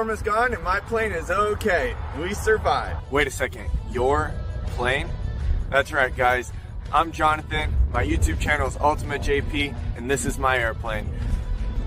storm is gone and my plane is okay. We survived. Wait a second, your plane? That's right, guys. I'm Jonathan. My YouTube channel is UltimaJP, and this is my airplane.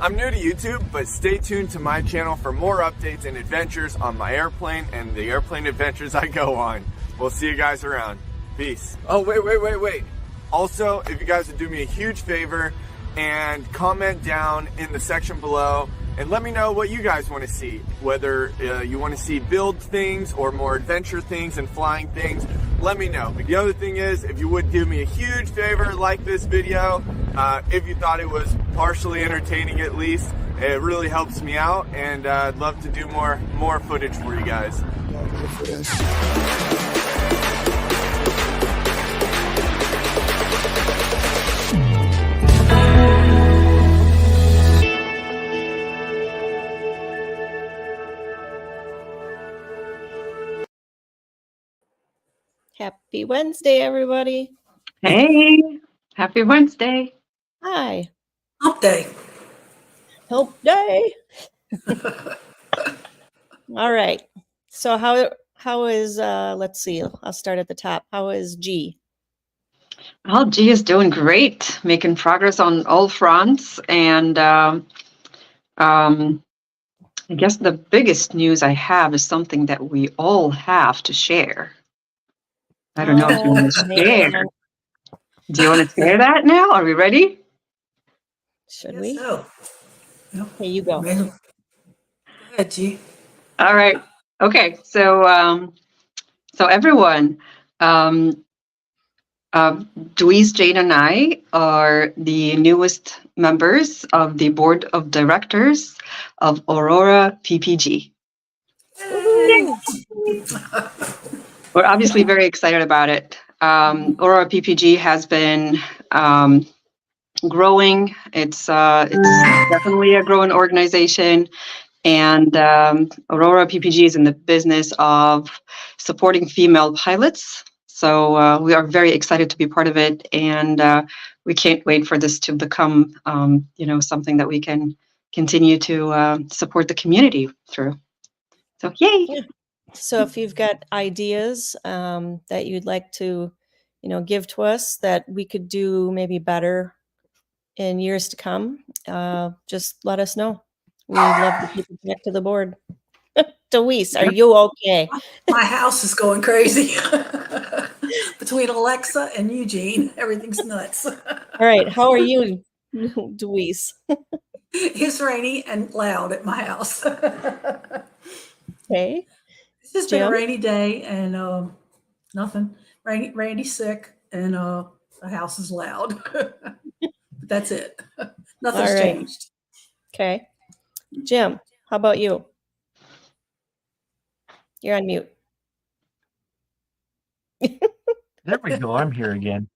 I'm new to YouTube, but stay tuned to my channel for more updates and adventures on my airplane and the airplane adventures I go on. We'll see you guys around. Peace. Oh, wait. Also, if you guys would do me a huge favor and comment down in the section below and let me know what you guys want to see, whether you want to see build things or more adventure things and flying things. Let me know. The other thing is, if you would do me a huge favor, like this video, if you thought it was partially entertaining at least, it really helps me out, and I'd love to do more footage for you guys. Happy Wednesday, everybody. Hey, happy Wednesday. Hi. Hump day. Hump day. All right. So how is, let's see, I'll start at the top. How is G? Well, G is doing great, making progress on all fronts. And I guess the biggest news I have is something that we all have to share. I don't know if you want to share. Do you want to share that now? Are we ready? Should we? So. Yep. Here you go. Go ahead, G. All right. Okay. So, everyone, Louise, Jane, and I are the newest members of the board of directors of Aurora PPG. We're obviously very excited about it. Aurora PPG has been growing. It's definitely a growing organization, and Aurora PPG is in the business of supporting female pilots. So we are very excited to be part of it, and we can't wait for this to become, something that we can continue to support the community through. So yay! Yeah. So if you've got ideas that you'd like to, give to us that we could do maybe better in years to come, just let us know. We'd love to keep it back to the board. Deweese, are you okay? My house is going crazy. Between Alexa and Eugene, everything's nuts. All right. How are you, Deweese? It's rainy and loud at my house. Okay. It's just been a rainy day and nothing. Randy's sick and the house is loud. But that's it. Nothing's changed. Okay. Jim, how about you? You're on mute. There we go. I'm here again.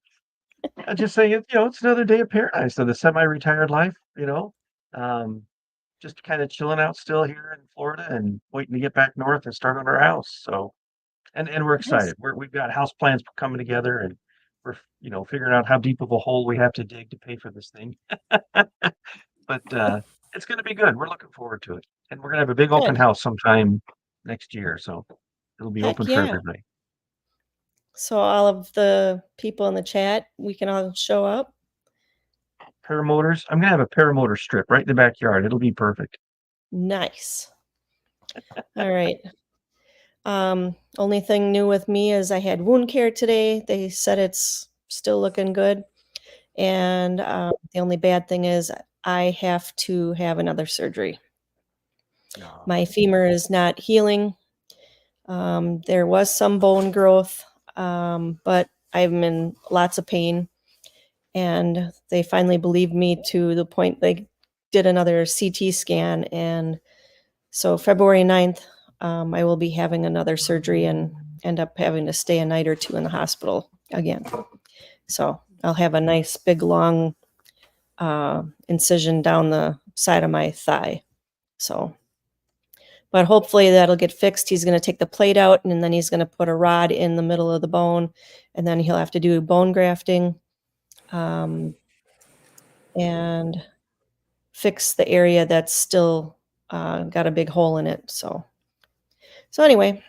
I'm just saying, it's another day of paradise of the semi-retired life, just kind of chilling out still here in Florida and waiting to get back north and start on our house. So, and we're excited. We've got house plans coming together, and we're, figuring out how deep of a hole we have to dig to pay for this thing. But it's going to be good. We're looking forward to it. And we're going to have a big open house sometime next year. So it'll be open for everybody. So all of the people in the chat, we can all show up. Paramotors. I'm going to have a paramotor strip right in the backyard. It'll be perfect. Nice. All right. Only thing new with me is I had wound care today. They said it's still looking good. And the only bad thing is I have to have another surgery. No. My femur is not healing. There was some bone growth, but I'm in lots of pain. And they finally believed me to the point they did another CT scan. And so February 9th, I will be having another surgery and end up having to stay a night or two in the hospital again. So I'll have a nice big long incision down the side of my thigh. So, but hopefully that'll get fixed. He's going to take the plate out and then he's going to put a rod in the middle of the bone, and then he'll have to do bone grafting and fix the area that's still got a big hole in it. So anyway,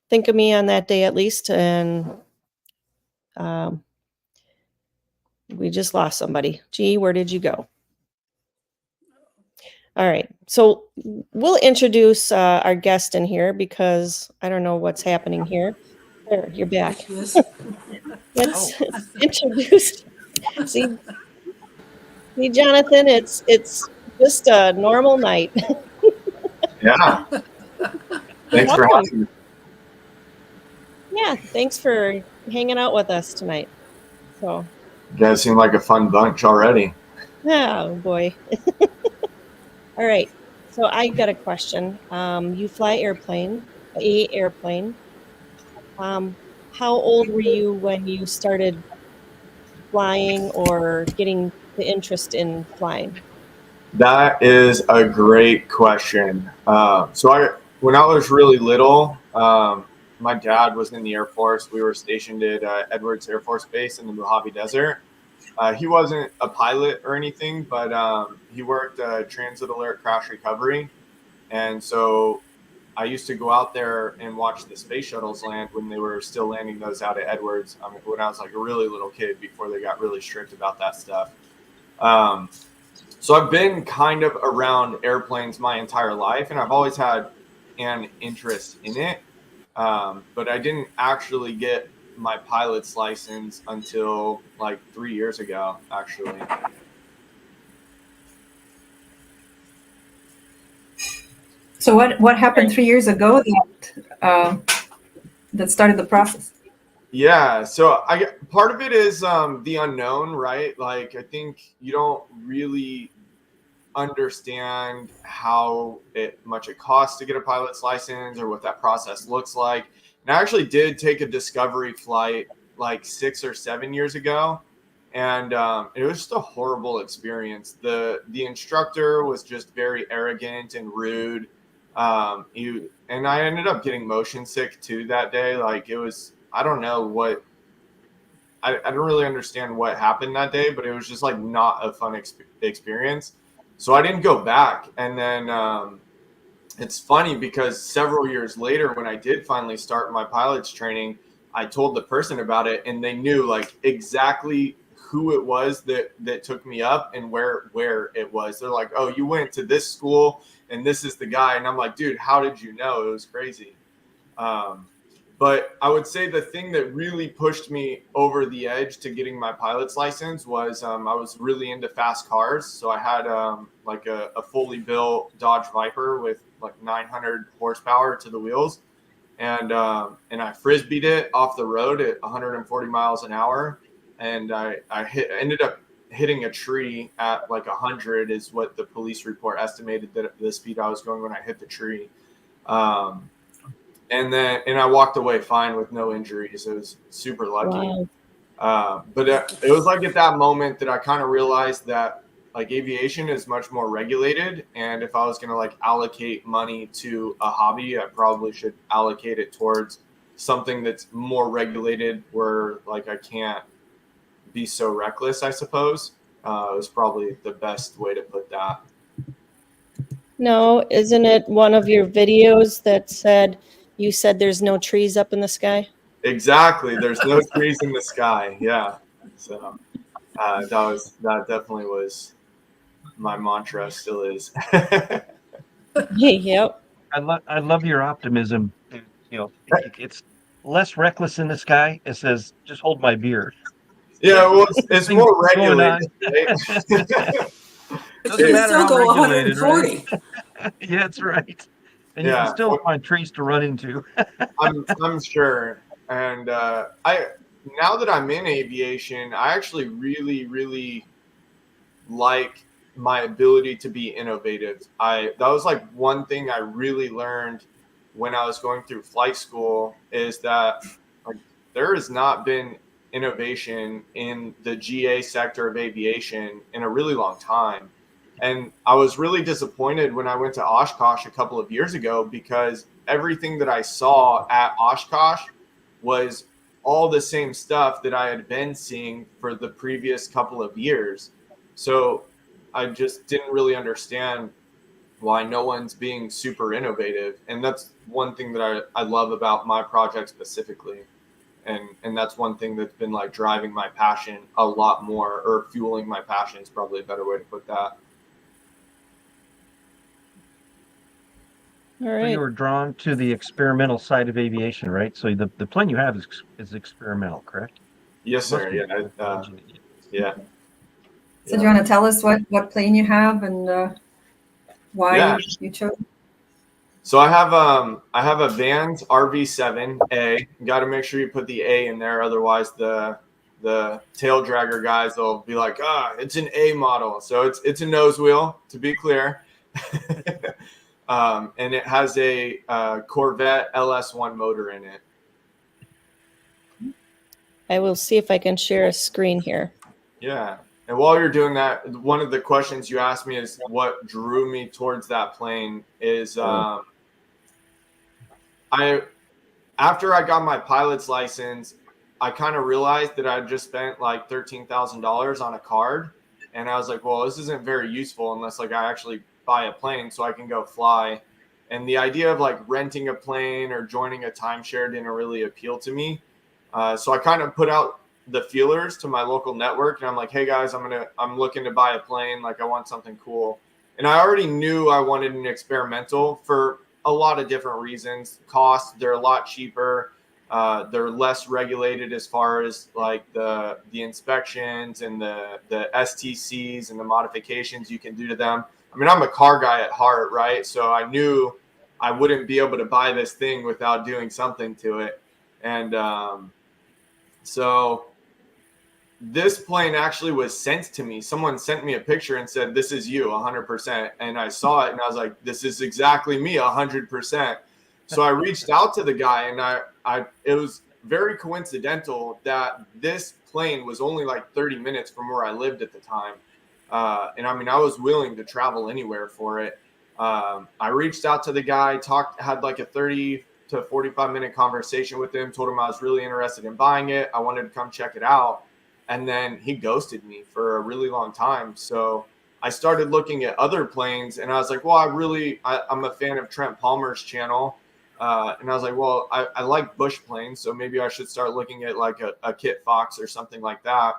think of me on that day at least. And we just lost somebody. Gee, where did you go? All right. So we'll introduce our guest in here because I don't know what's happening here. There, you're back. Yes. Let's introduce. See, Jonathan, it's just a normal night. Yeah. Thanks for Welcome. having me. Yeah, thanks for hanging out with us tonight. So, You guys seem like a fun bunch already. oh boy. All right. So I got a question. You fly airplane. How old were you when you started flying or getting the interest in flying? That is a great question. When I was really little, my dad was in the Air Force. We were stationed at Edwards Air Force Base in the Mojave Desert. He wasn't a pilot or anything, but he worked transit alert crash recovery. And so I used to go out there and watch the space shuttles land when they were still landing those out at Edwards. When I was like a really little kid before they got really strict about that stuff. So I've been kind of around airplanes my entire life, and I've always had an interest in it. But I didn't actually get my pilot's license until like 3 years ago, actually. So what happened 3 years ago that started the process? Yeah, so part of it is the unknown, right? Like I think you don't really understand how much it costs to get a pilot's license or what that process looks like. And I actually did take a discovery flight like 6 or 7 years ago, and it was just a horrible experience. The instructor was just very arrogant and rude. And I ended up getting motion sick too that day. Like it was, I don't know what, I don't really understand what happened that day, but it was just like not a fun experience. So I didn't go back. And then it's funny because several years later, when I did finally start my pilot's training, I told the person about it, and they knew like exactly who it was that took me up and where it was. They're like, "Oh, you went to this school, and this is the guy." And I'm like, "Dude, how did you know?" It was crazy. But I would say the thing that really pushed me over the edge to getting my pilot's license was I was really into fast cars. So I had like a fully built Dodge Viper with like 900 horsepower to the wheels. And I frisbeed it off the road at 140 miles an hour. And I ended up hitting a tree at like 100 is what the police report estimated that the speed I was going when I hit the tree. And I walked away fine with no injuries. It was super lucky. Wow. But it was like at that moment that I kind of realized that like aviation is much more regulated. And if I was going to like allocate money to a hobby, I probably should allocate it towards something that's more regulated where like I can't be so reckless, I suppose. It was probably the best way to put that. No, isn't it one of your videos that said, you said there's no trees up in the sky? Exactly. There's no trees in the sky. Yeah. So that definitely was my mantra, still is. Yep. I love your optimism. You know, it's less reckless in the sky. It says, just hold my beer. Yeah, well, it's more regulated. Right? Doesn't matter still how go regulated, 140. Right? Yeah, that's right. And yeah, you can still find trees to run into. I'm sure. And now that I'm in aviation, I actually really like my ability to be innovative. That was like one thing I really learned when I was going through flight school is that like there has not been innovation in the GA sector of aviation in a really long time. And I was really disappointed when I went to Oshkosh a couple of years ago because everything that I saw at Oshkosh was all the same stuff that I had been seeing for the previous couple of years. So I just didn't really understand why no one's being super innovative. And that's one thing that I love about my project specifically. And that's one thing that's been like driving my passion a lot more, or fueling my passion is probably a better way to put that. All So you right. were drawn to the experimental side of aviation, right? So the plane you have is experimental, correct? Yes, Must sir. be Yeah. with the engine. Yeah. So do you want to tell us what plane you have and why Yeah. you chose? So I have a Vans RV7A. Got to make sure you put the A in there, otherwise the tail dragger guys will be like, it's an A model. So it's a nose wheel, to be clear. And it has a Corvette LS1 motor in it. I will see if I can share a screen here. Yeah. And while you're doing that, one of the questions you asked me is what drew me towards that plane is after I got my pilot's license, I kind of realized that I just spent like $13,000 on a card. And I was like, well, this isn't very useful unless like I actually buy a plane so I can go fly. And the idea of like renting a plane or joining a timeshare didn't really appeal to me. So I kind of put out the feelers to my local network, and I'm like, hey guys, I'm looking to buy a plane. Like I want something cool. And I already knew I wanted an experimental for a lot of different reasons. Cost, they're a lot cheaper. They're less regulated as far as like the inspections and the STCs and the modifications you can do to them. I mean, I'm a car guy at heart, right? So I knew I wouldn't be able to buy this thing without doing something to it. And so this plane actually was sent to me. Someone sent me a picture and said, this is you 100%. And I saw it and I was like, this is exactly me 100%. So I reached out to the guy, and it was very coincidental that this plane was only like 30 minutes from where I lived at the time. And I mean, I was willing to travel anywhere for it. I reached out to the guy, had like a 30 to 45-minute conversation with him, told him I was really interested in buying it. I wanted to come check it out. And then he ghosted me for a really long time. So I started looking at other planes, and I was like, well, I'm a fan of Trent Palmer's channel. And I was like, well, I like bush planes, so maybe I should start looking at like a Kit Fox or something like that.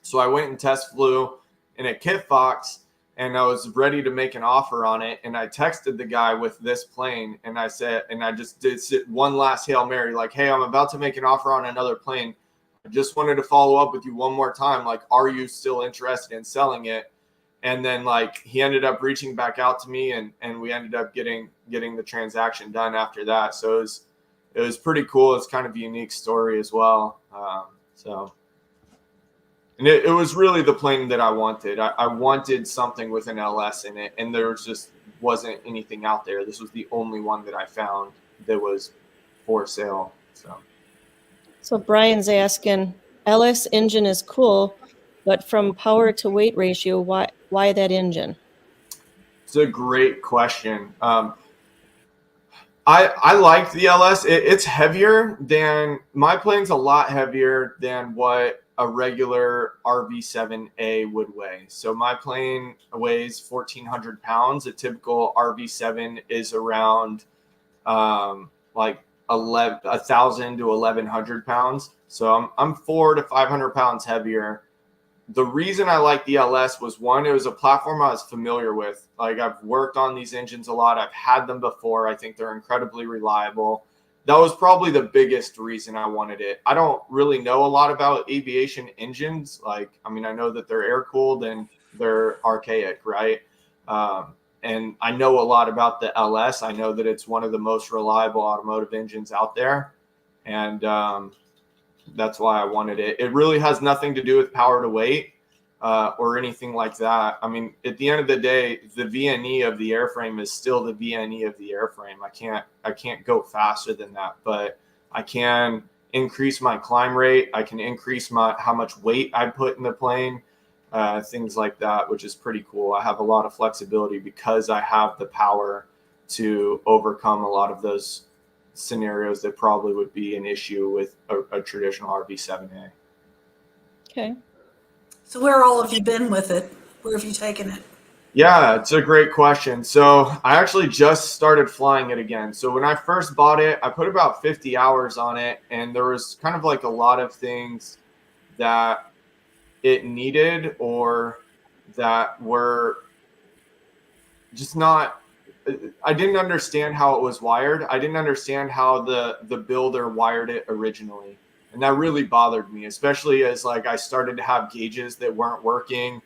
So I went and test flew in a Kit Fox, and I was ready to make an offer on it. And I texted the guy with this plane, and I said, and I just did one last Hail Mary, like, hey, I'm about to make an offer on another plane. I just wanted to follow up with you one more time. Like, are you still interested in selling it? And then like he ended up reaching back out to me, and we ended up getting the transaction done after that. So it was pretty cool. It's kind of a unique story as well. And it was really the plane that I wanted. I wanted something with an LS in it, and there just wasn't anything out there. This was the only one that I found that was for sale. So Brian's asking, LS engine is cool, but from power to weight ratio, why that engine? It's a great question. I liked the LS. It's heavier than my plane's a lot heavier than what a regular RV7A would weigh. So my plane weighs 1,400 pounds. A typical RV7 is around like 1,000 to 1,100 pounds. So I'm 400 to 500 pounds heavier. The reason I like the LS was, one, it was a platform I was familiar with. Like, I've worked on these engines a lot. I've had them before. I think they're incredibly reliable. That was probably the biggest reason I wanted it. I don't really know a lot about aviation engines. Like, I mean, I know that they're air cooled and they're archaic, right? And I know a lot about the LS. I know that it's one of the most reliable automotive engines out there. And that's why I wanted it. It really has nothing to do with power to weight or anything like that. I mean, at the end of the day, the VNE of the airframe is still the VNE of the airframe. I can't go faster than that, but I can increase my climb rate. I can increase how much weight I put in the plane, things like that, which is pretty cool. I have a lot of flexibility because I have the power to overcome a lot of those scenarios that probably would be an issue with a traditional RV7A. Okay. So where all have you been with it? Where have you taken it? Yeah, it's a great question. So I actually just started flying it again. So when I first bought it, I put about 50 hours on it, and there was kind of like a lot of things that it needed or that were just not. I didn't understand how it was wired. I didn't understand how the builder wired it originally. And that really bothered me, especially as like I started to have gauges that weren't working,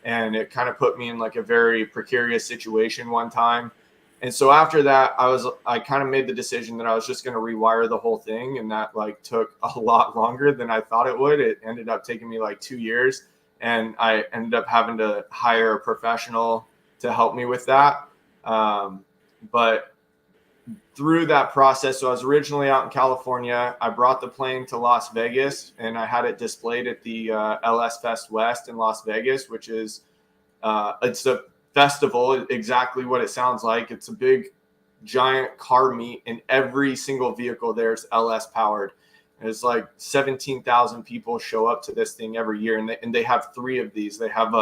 and it kind of put me in like a very precarious situation one time. And so after that, I kind of made the decision that I was just going to rewire the whole thing, and that like took a lot longer than I thought it would. It ended up taking me like 2 years, and I ended up having to hire a professional to help me with that. But through that process, so I was originally out in California. I brought the plane to Las Vegas, and I had it displayed at the LS Fest West in Las Vegas, which is it's a festival, exactly what it sounds like. It's a big, giant car meet, and every single vehicle there is LS powered. And it's like 17,000 people show up to this thing every year, and they have 3 of these. They have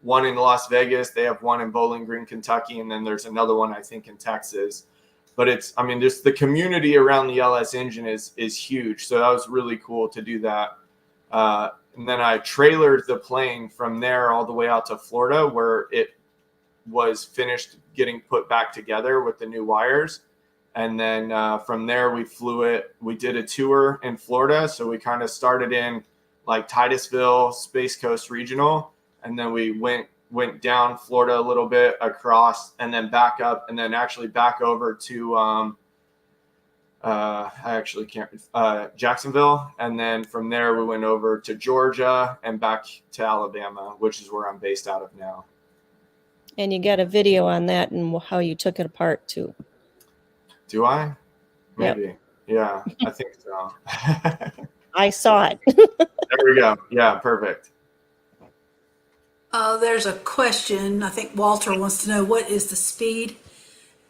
one in Las Vegas, they have one in Bowling Green, Kentucky, and then there's another one I think in Texas. But it's, I mean, just the community around the LS engine is huge. So that was really cool to do that. And then I trailered the plane from there all the way out to Florida, where it was finished getting put back together with the new wires. And then from there, we flew it. We did a tour in Florida. So we kind of started in like Titusville, Space Coast Regional. And then we went down Florida a little bit across, and then back up, and then actually back over to I actually can't Jacksonville, and then from there we went over to Georgia and back to Alabama, which is where I'm based out of now. And you got a video on that and how you took it apart too. Do I? Maybe. Yep. Yeah, I think so. I saw it. There we go. Yeah, perfect. There's a question. I think Walter wants to know, what is the speed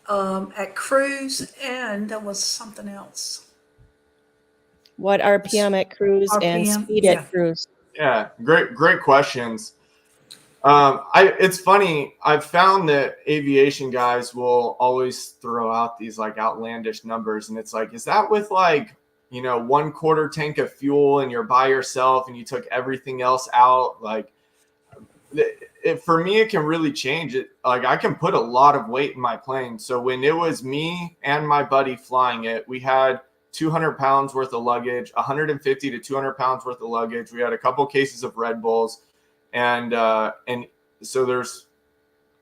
at cruise, and there was something else. What RPM at cruise and RPM, speed yeah. at cruise? Yeah, great questions. It's funny. I've found that aviation guys will always throw out these like outlandish numbers, and it's like, is that with like, you know, 1/4 tank of fuel and you're by yourself and you took everything else out? Like, for me, it can really change it. Like, I can put a lot of weight in my plane. So when it was me and my buddy flying it, we had 200 pounds worth of luggage, 150 to 200 pounds worth of luggage. We had a couple cases of Red Bulls. And so there's,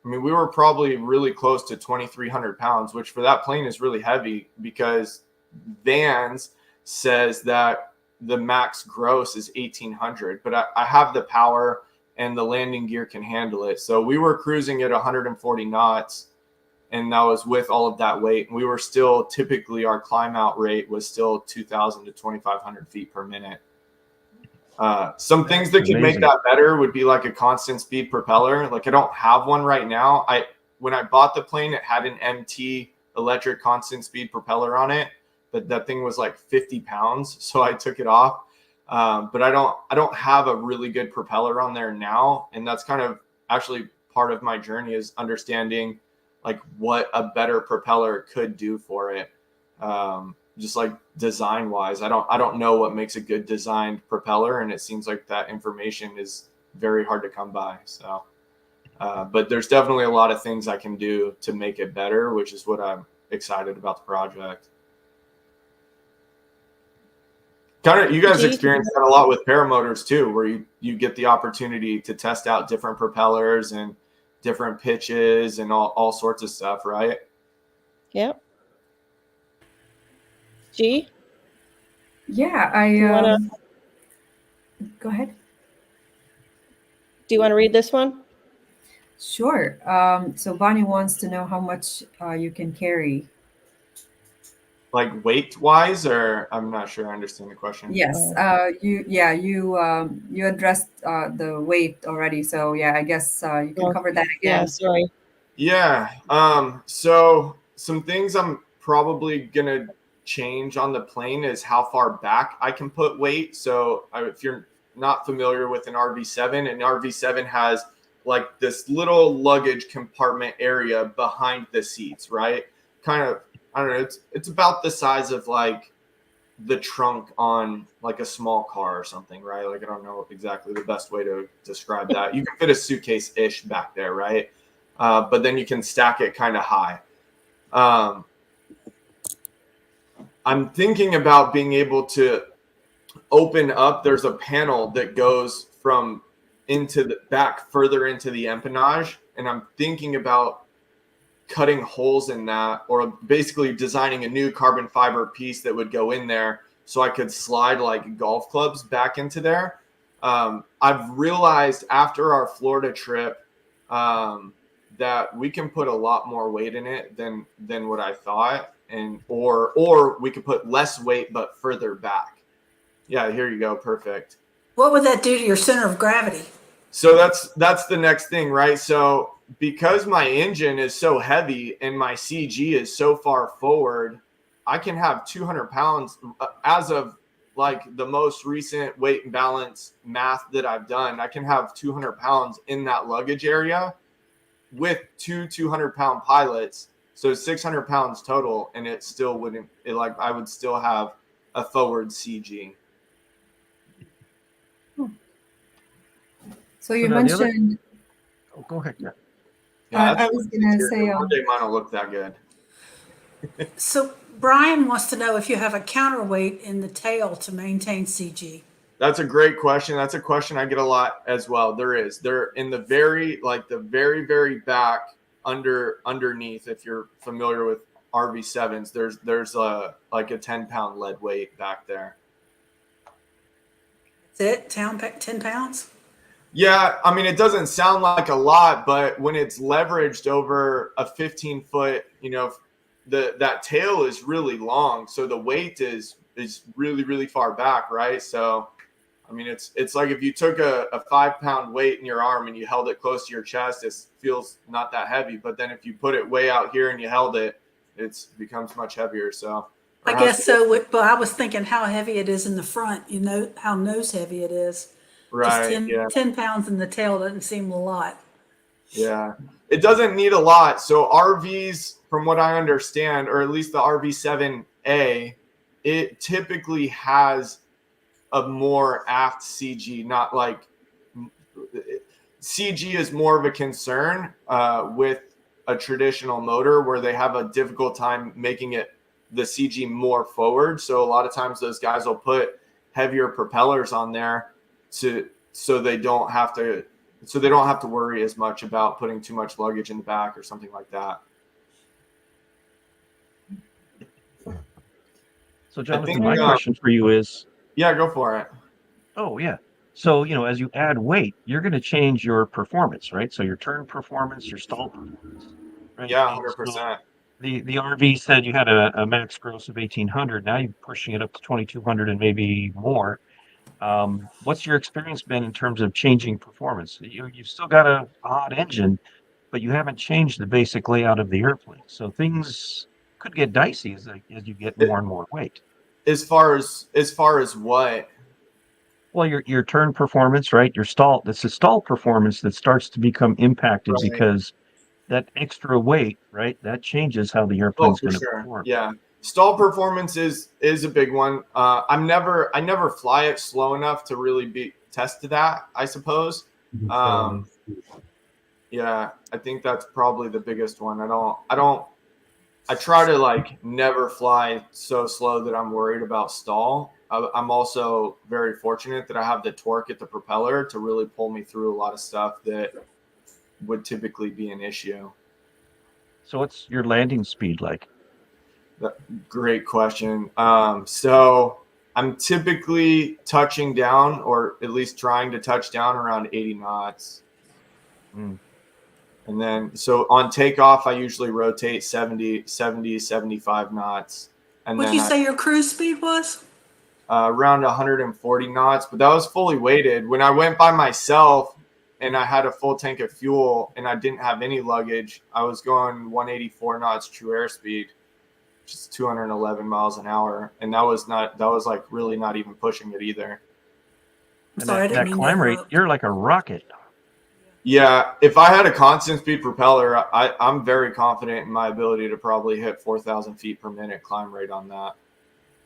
I mean, we were probably really close to 2,300 pounds, which for that plane is really heavy, because Vans says that the max gross is 1,800, but I have the power and the landing gear can handle it. So we were cruising at 140 knots, and that was with all of that weight. And we were still, typically our climb out rate was still 2,000 to 2,500 feet per minute. Some things that could make that better would be like a constant speed propeller. Like, I don't have one right now. When I bought the plane, it had an MT electric constant speed propeller on it, but that thing was like 50 pounds. So I took it off. But I don't have a really good propeller on there now. And that's kind of actually part of my journey, is understanding like what a better propeller could do for it. Just like design wise, I don't know what makes a good designed propeller, and it seems like that information is very hard to come by. So, but there's definitely a lot of things I can do to make it better, which is what I'm excited about the project. Kind of, you guys experience that a lot with paramotors too, where you get the opportunity to test out different propellers and different pitches and all sorts of stuff, right? Yep. G? Yeah, go ahead. Do you want to read this one? Sure. So Bonnie wants to know how much you can carry. Like weight wise, or I'm not sure I understand the question. Yes. You addressed the weight already. So yeah, I guess you can cover that again. Yeah, sorry. Yeah. So some things I'm probably gonna change on the plane is how far back I can put weight. So if you're not familiar with an RV7 has like this little luggage compartment area behind the seats, right? Kind of, I don't know, it's about the size of like the trunk on like a small car or something, right? Like I don't know exactly the best way to describe that. You can fit a suitcase-ish back there, right? But then you can stack it kind of high. I'm thinking about being able to open up. There's a panel that goes from into the back further into the empennage, and I'm thinking about cutting holes in that, or basically designing a new carbon fiber piece that would go in there so I could slide like golf clubs back into there. I've realized after our Florida trip that we can put a lot more weight in it than what I thought, and or we could put less weight but further back. Yeah, here you go. Perfect. What would that do to your center of gravity? So that's the next thing, right? So because my engine is so heavy and my CG is so far forward, I can have 200 pounds as of like the most recent weight and balance math that I've done. I can have 200 pounds in that luggage area with two 200-pound pilots. So 600 pounds total, and it still wouldn't, I would still have a forward CG. So you mentioned. Oh, go ahead. Yeah. I was going to say. One day mine will look that good. So Brian wants to know if you have a counterweight in the tail to maintain CG. That's a great question. That's a question I get a lot as well. There is. They're in the very back underneath. If you're familiar with RV7s, there's like a 10-pound lead weight back there. That's it? 10 pounds? Yeah, I mean, it doesn't sound like a lot, but when it's leveraged over a 15-foot, that tail is really long, so the weight is really, really far back, right? So, I mean, it's like if you took a 5-pound weight in your arm and you held it close to your chest, it feels not that heavy. But then if you put it way out here and you held it, it becomes much heavier. So I guess so, but I was thinking how heavy it is in the front. You know how nose heavy it is. Right. Just 10 pounds in the tail doesn't seem a lot. Yeah, it doesn't need a lot. So RVs, from what I understand, or at least the RV7A, it typically has a more aft CG, not like CG is more of a concern with a traditional motor where they have a difficult time making it the CG more forward. So a lot of times those guys will put heavier propellers on there so they don't have to worry as much about putting too much luggage in the back or something like that. So Jonathan, my question for you is, yeah, go for it. Oh yeah. So, as you add weight, you're going to change your performance, right? So your turn performance, your stall performance, right? Yeah, 100%. So the RV said you had a max gross of 1,800. Now you're pushing it up to 2,200 and maybe more. What's your experience been in terms of changing performance? You've still got a hot engine, but you haven't changed the basic layout of the airplane. So things could get dicey as you get more and more weight. As far as what? Well, your turn performance, right? It's the stall performance that starts to become impacted because that extra weight, right? That changes how the airplane's going to perform. Yeah. Stall performance is a big one. I never fly it slow enough to really test that, I suppose. Yeah, I think that's probably the biggest one. I try to never fly so slow that I'm worried about stall. I'm also very fortunate that I have the torque at the propeller to really pull me through a lot of stuff that would typically be an issue. So what's your landing speed like? Great question. So I'm typically touching down, or at least trying to touch down, around 80 knots. And then, so on takeoff, I usually rotate 70, 75 knots. And What'd you say your cruise speed was? Around 140 knots, but that was fully weighted. When I went by myself and I had a full tank of fuel and I didn't have any luggage, I was going 184 knots true airspeed, which is 211 miles an hour. And that was really not even pushing it either. And that climb rate, you're like a rocket. Yeah, if I had a constant speed propeller, I'm very confident in my ability to probably hit 4,000 feet per minute climb rate on that.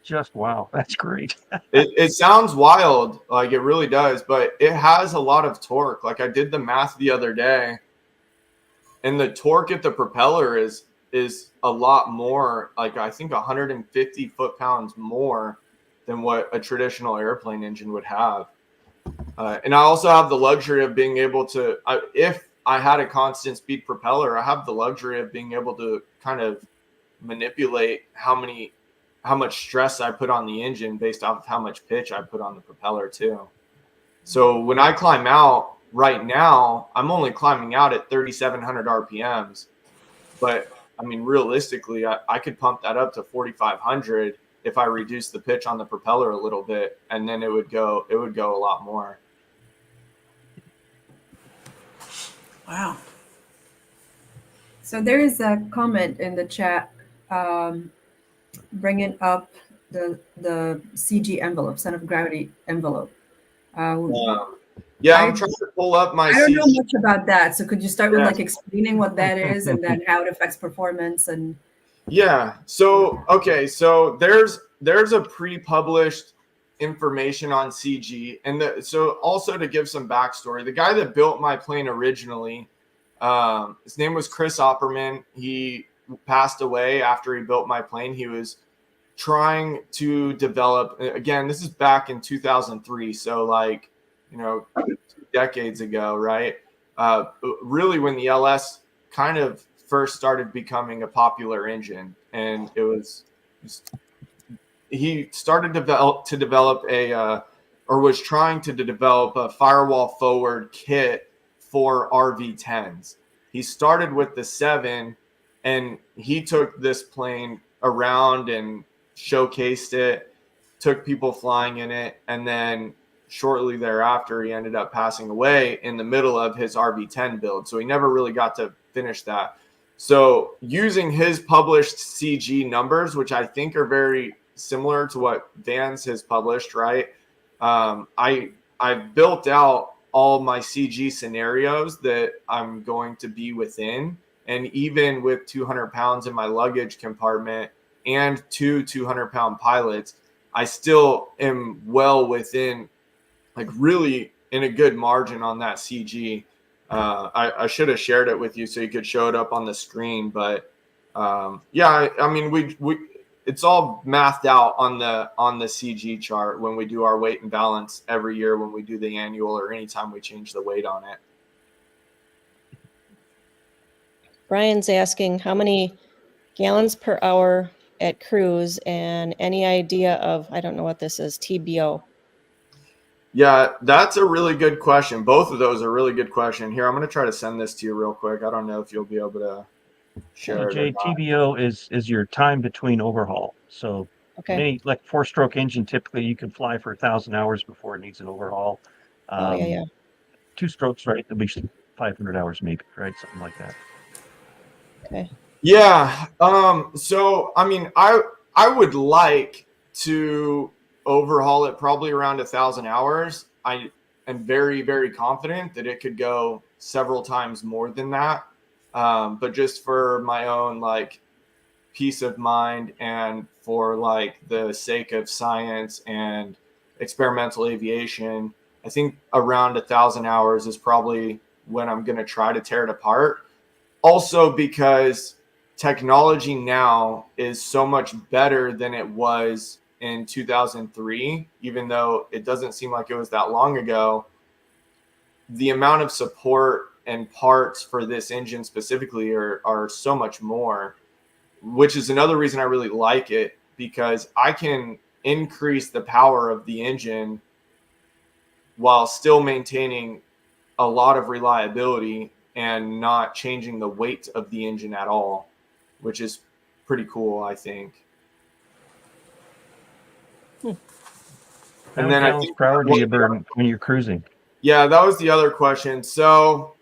Just wow, that's great. It sounds wild, like it really does, but it has a lot of torque. Like I did the math the other day, and the torque at the propeller is a lot more, like I think 150 foot-pounds more than what a traditional airplane engine would have. And I also have the luxury of being able to, if I had a constant speed propeller, I have the luxury of being able to kind of manipulate how much stress I put on the engine based off of how much pitch I put on the propeller too. So when I climb out right now, I'm only climbing out at 3,700 RPMs, but I mean, realistically, I could pump that up to 4,500 if I reduce the pitch on the propeller a little bit, and then it would go a lot more. Wow. So there is a comment in the chat bringing up the CG envelope, center of gravity envelope. Yeah, I'm trying to pull up my. I don't know much about that. So could you start with Yeah. like explaining what that is and then how it affects performance and? Yeah. So okay. So there's a pre-published information on CG, and so also to give some backstory, the guy that built my plane originally, his name was Chris Opperman. He passed away after he built my plane. He was trying to develop, again, this is back in 2003, so like, you know, 2 decades ago, right? Really when the LS kind of first started becoming a popular engine, and it was he started to develop or was trying to develop a firewall forward kit for RV10s. He started with the 7, and he took this plane around and showcased it, took people flying in it, and then shortly thereafter, he ended up passing away in the middle of his RV10 build. So he never really got to finish that. So using his published CG numbers, which I think are very similar to what Vans has published, right? I built out all my CG scenarios that I'm going to be within. And even with 200 pounds in my luggage compartment and 2 200-pound pilots, I still am well within, like really in a good margin on that CG. I should have shared it with you so you could show it up on the screen, but yeah, I mean, we it's all mathed out on the CG chart when we do our weight and balance every year when we do the annual or anytime we change the weight on it. Brian's asking how many gallons per hour at cruise and any idea of, I don't know what this is, TBO. Yeah, that's a really good question. Both of those are really good question. Here, I'm going to try to send this to you real quick. I don't know if you'll be able to share it. TBO is your time between overhaul. So Okay. like 4-stroke engine, typically you can fly for 1,000 hours before it needs an overhaul. Yeah. 2 strokes, right? At least 500 hours, maybe, right? Something like that. Okay. Yeah. So I mean, I would like to overhaul it probably around 1,000 hours. I am very, very confident that it could go several times more than that. But just for my own like peace of mind and for like the sake of science and experimental aviation, I think around 1,000 hours is probably when I'm going to try to tear it apart. Also because technology now is so much better than it was in 2003, even though it doesn't seem like it was that long ago. The amount of support and parts for this engine specifically are so much more, which is another reason I really like it, because I can increase the power of the engine while still maintaining a lot of reliability and not changing the weight of the engine at all, which is pretty cool, I think. And then gallons per hour do you burn when you're cruising? Yeah, that was the other question. So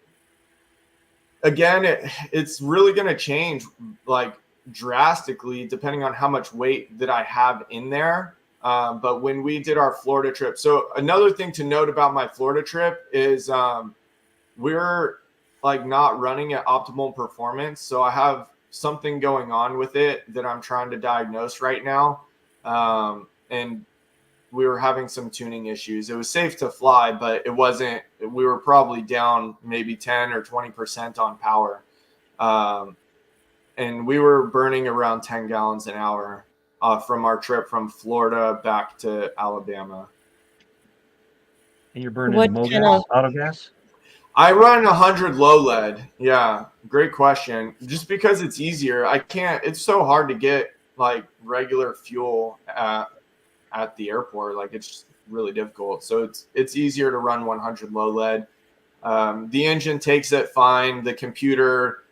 again, it's really going to change like drastically depending on how much weight that I have in there. But when we did our Florida trip, so another thing to note about my Florida trip is we're like not running at optimal performance. So I have something going on with it that I'm trying to diagnose right now. And we were having some tuning issues. It was safe to fly, but it wasn't, we were probably down maybe 10 or 20% on power. And we were burning around 10 gallons an hour from our trip from Florida back to Alabama. And you're burning What MoGas, kind of auto gas? I run 100 low lead. Yeah, great question. Just because it's easier. I can't, it's so hard to get like regular fuel at the airport. Like it's really difficult. So it's easier to run 100 low lead. The engine takes it fine. The computer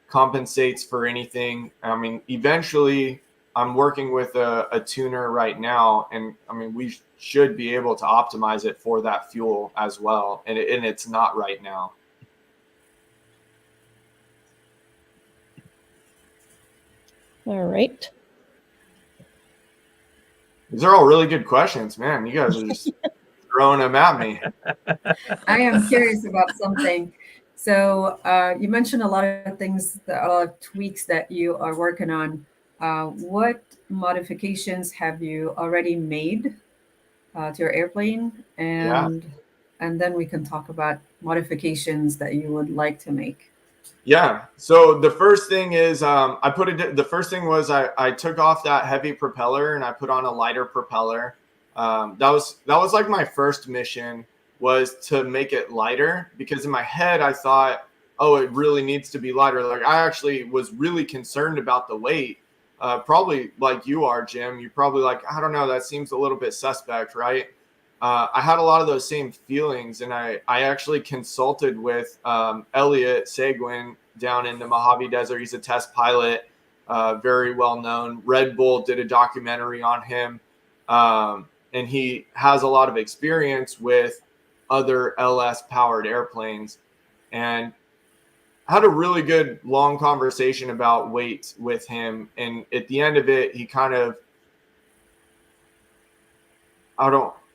compensates for anything. I mean, eventually I'm working with a tuner right now, and I mean, we should be able to optimize it for that fuel as well. And it's not right now. all right. These are all really good questions, man. You guys are just throwing them at me. I am curious about something. So you mentioned a lot of things, a lot of tweaks that you are working on. What modifications have you already made to your airplane? Yeah. And then we can talk about modifications that you would like to make. Yeah. So the first thing is the first thing was I took off that heavy propeller and I put on a lighter propeller. That was like my first mission, was to make it lighter, because in my head I thought, oh, it really needs to be lighter. Like I actually was really concerned about the weight. Probably like you are, Jim. You're probably like, I don't know, that seems a little bit suspect, right? I had a lot of those same feelings, and I actually consulted with Elliot Seguin down in the Mojave Desert. He's a test pilot, very well known. Red Bull did a documentary on him, and he has a lot of experience with other LS powered airplanes. And I had a really good long conversation about weight with him, and at the end of it, he kind of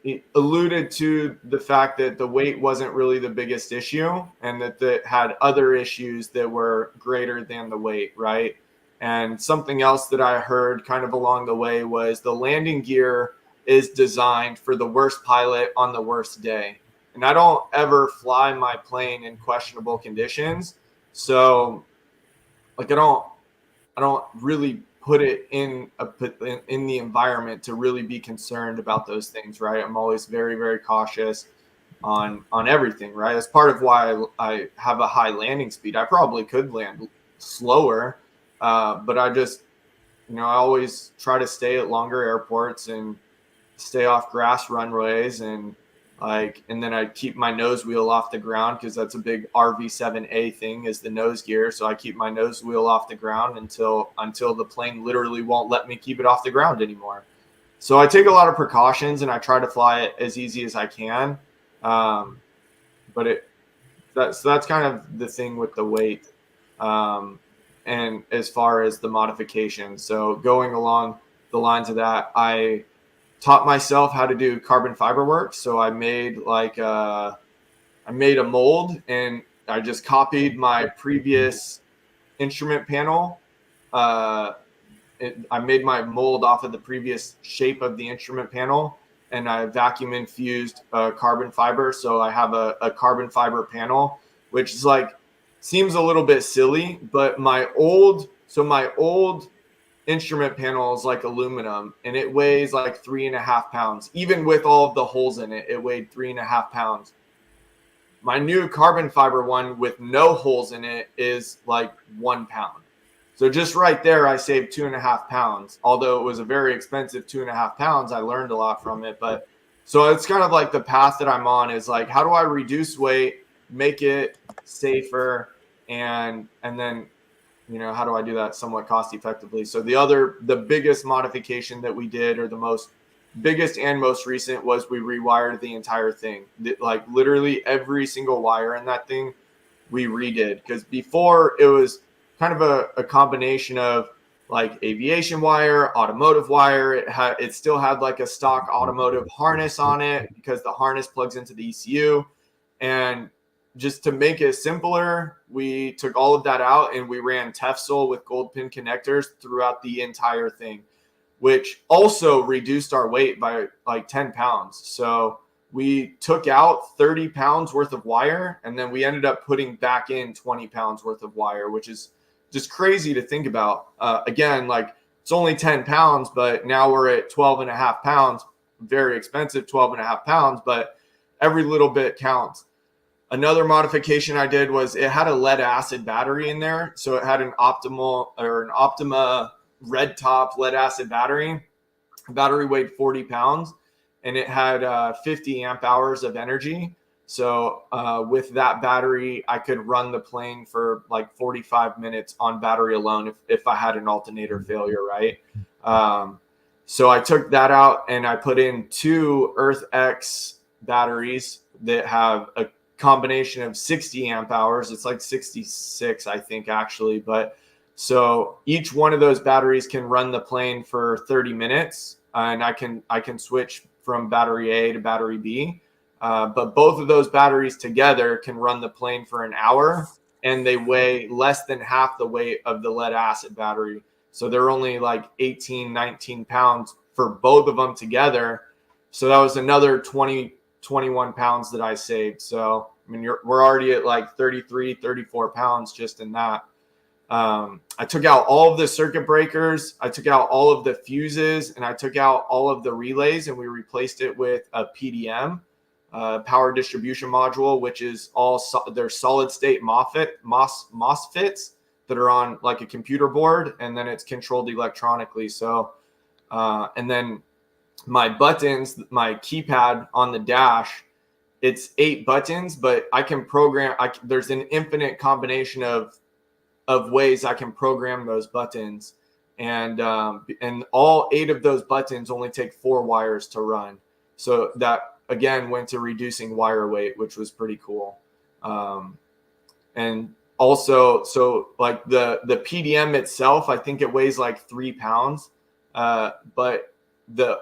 he alluded to the fact that the weight wasn't really the biggest issue, and that it had other issues that were greater than the weight, right? And something else that I heard kind of along the way was the landing gear is designed for the worst pilot on the worst day. And I don't ever fly my plane in questionable conditions. So like I don't really put it in the environment to really be concerned about those things, right? I'm always very, very cautious on everything, right? That's part of why I have a high landing speed. I probably could land slower, but I just, I always try to stay at longer airports and stay off grass runways, and then I keep my nose wheel off the ground, because that's a big RV7A thing, is the nose gear. So I keep my nose wheel off the ground until the plane literally won't let me keep it off the ground anymore. So I take a lot of precautions, and I try to fly it as easy as I can. But that's kind of the thing with the weight. And as far as the modification, so going along the lines of that, I taught myself how to do carbon fiber work. So I made a mold, and I just copied my previous instrument panel. I made my mold off of the previous shape of the instrument panel, and I vacuum infused carbon fiber. So I have a carbon fiber panel, which is seems a little bit silly, but my old instrument panel is like aluminum, and it weighs like 3.5 pounds. Even with all of the holes in it, it weighed 3.5 pounds. My new carbon fiber one with no holes in it is like 1 pound. So just right there, I saved 2.5 pounds. Although it was a very expensive 2.5 pounds, I learned a lot from it. But so it's kind of like the path that I'm on is like, how do I reduce weight, make it safer, and then how do I do that somewhat cost effectively? So the biggest modification that we did, or the biggest and most recent, was we rewired the entire thing. Like literally every single wire in that thing we redid, because before it was kind of a combination of like aviation wire, automotive wire. It still had like a stock automotive harness on it, because the harness plugs into the ECU. And just to make it simpler, we took all of that out and we ran Tefsol with gold pin connectors throughout the entire thing, which also reduced our weight by like 10 pounds. So we took out 30 pounds worth of wire, and then we ended up putting back in 20 pounds worth of wire, which is just crazy to think about. Again, like it's only 10 pounds, but now we're at 12 and a half pounds, very expensive 12 and a half pounds, but every little bit counts. Another modification I did was it had a lead acid battery in there. So it had an Optima red top lead acid battery. The battery weighed 40 pounds and it had 50 amp hours of energy. So with that battery, I could run the plane for like 45 minutes on battery alone if I had an alternator failure, right? So I took that out and I put in 2 EarthX batteries that have a combination of 60 amp hours. It's like 66, I think, actually. But so each one of those batteries can run the plane for 30 minutes, and I can switch from battery A to battery B. But both of those batteries together can run the plane for an hour, and they weigh less than half the weight of the lead acid battery. So they're only like 18, 19 pounds for both of them together. So that was another 21 pounds that I saved. So, I mean, we're already at like 33, 34 pounds just in that. I took out all of the circuit breakers. I took out all of the fuses, and I took out all of the relays, and we replaced it with a PDM, power distribution module, which is they're solid state MOSFETs that are on like a computer board, and then it's controlled electronically. So, and then my buttons, my keypad on the dash, it's 8 buttons, but I can program. There's an infinite combination of ways I can program those buttons, and all 8 of those buttons only take 4 wires to run. So that again went to reducing wire weight, which was pretty cool. And also, so like the PDM itself, I think it weighs like 3 pounds, but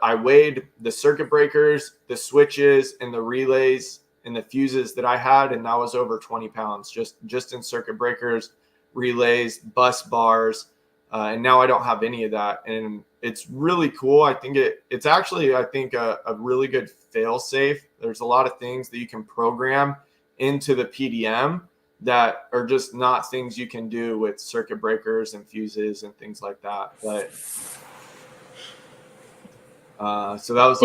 I weighed the circuit breakers, the switches, and the relays and the fuses that I had, and that was over 20 pounds just in circuit breakers, relays, bus bars, and now I don't have any of that, and it's really cool. I think it's actually a really good fail safe. There's a lot of things that you can program into the PDM that are just not things you can do with circuit breakers and fuses and things like that. But so that was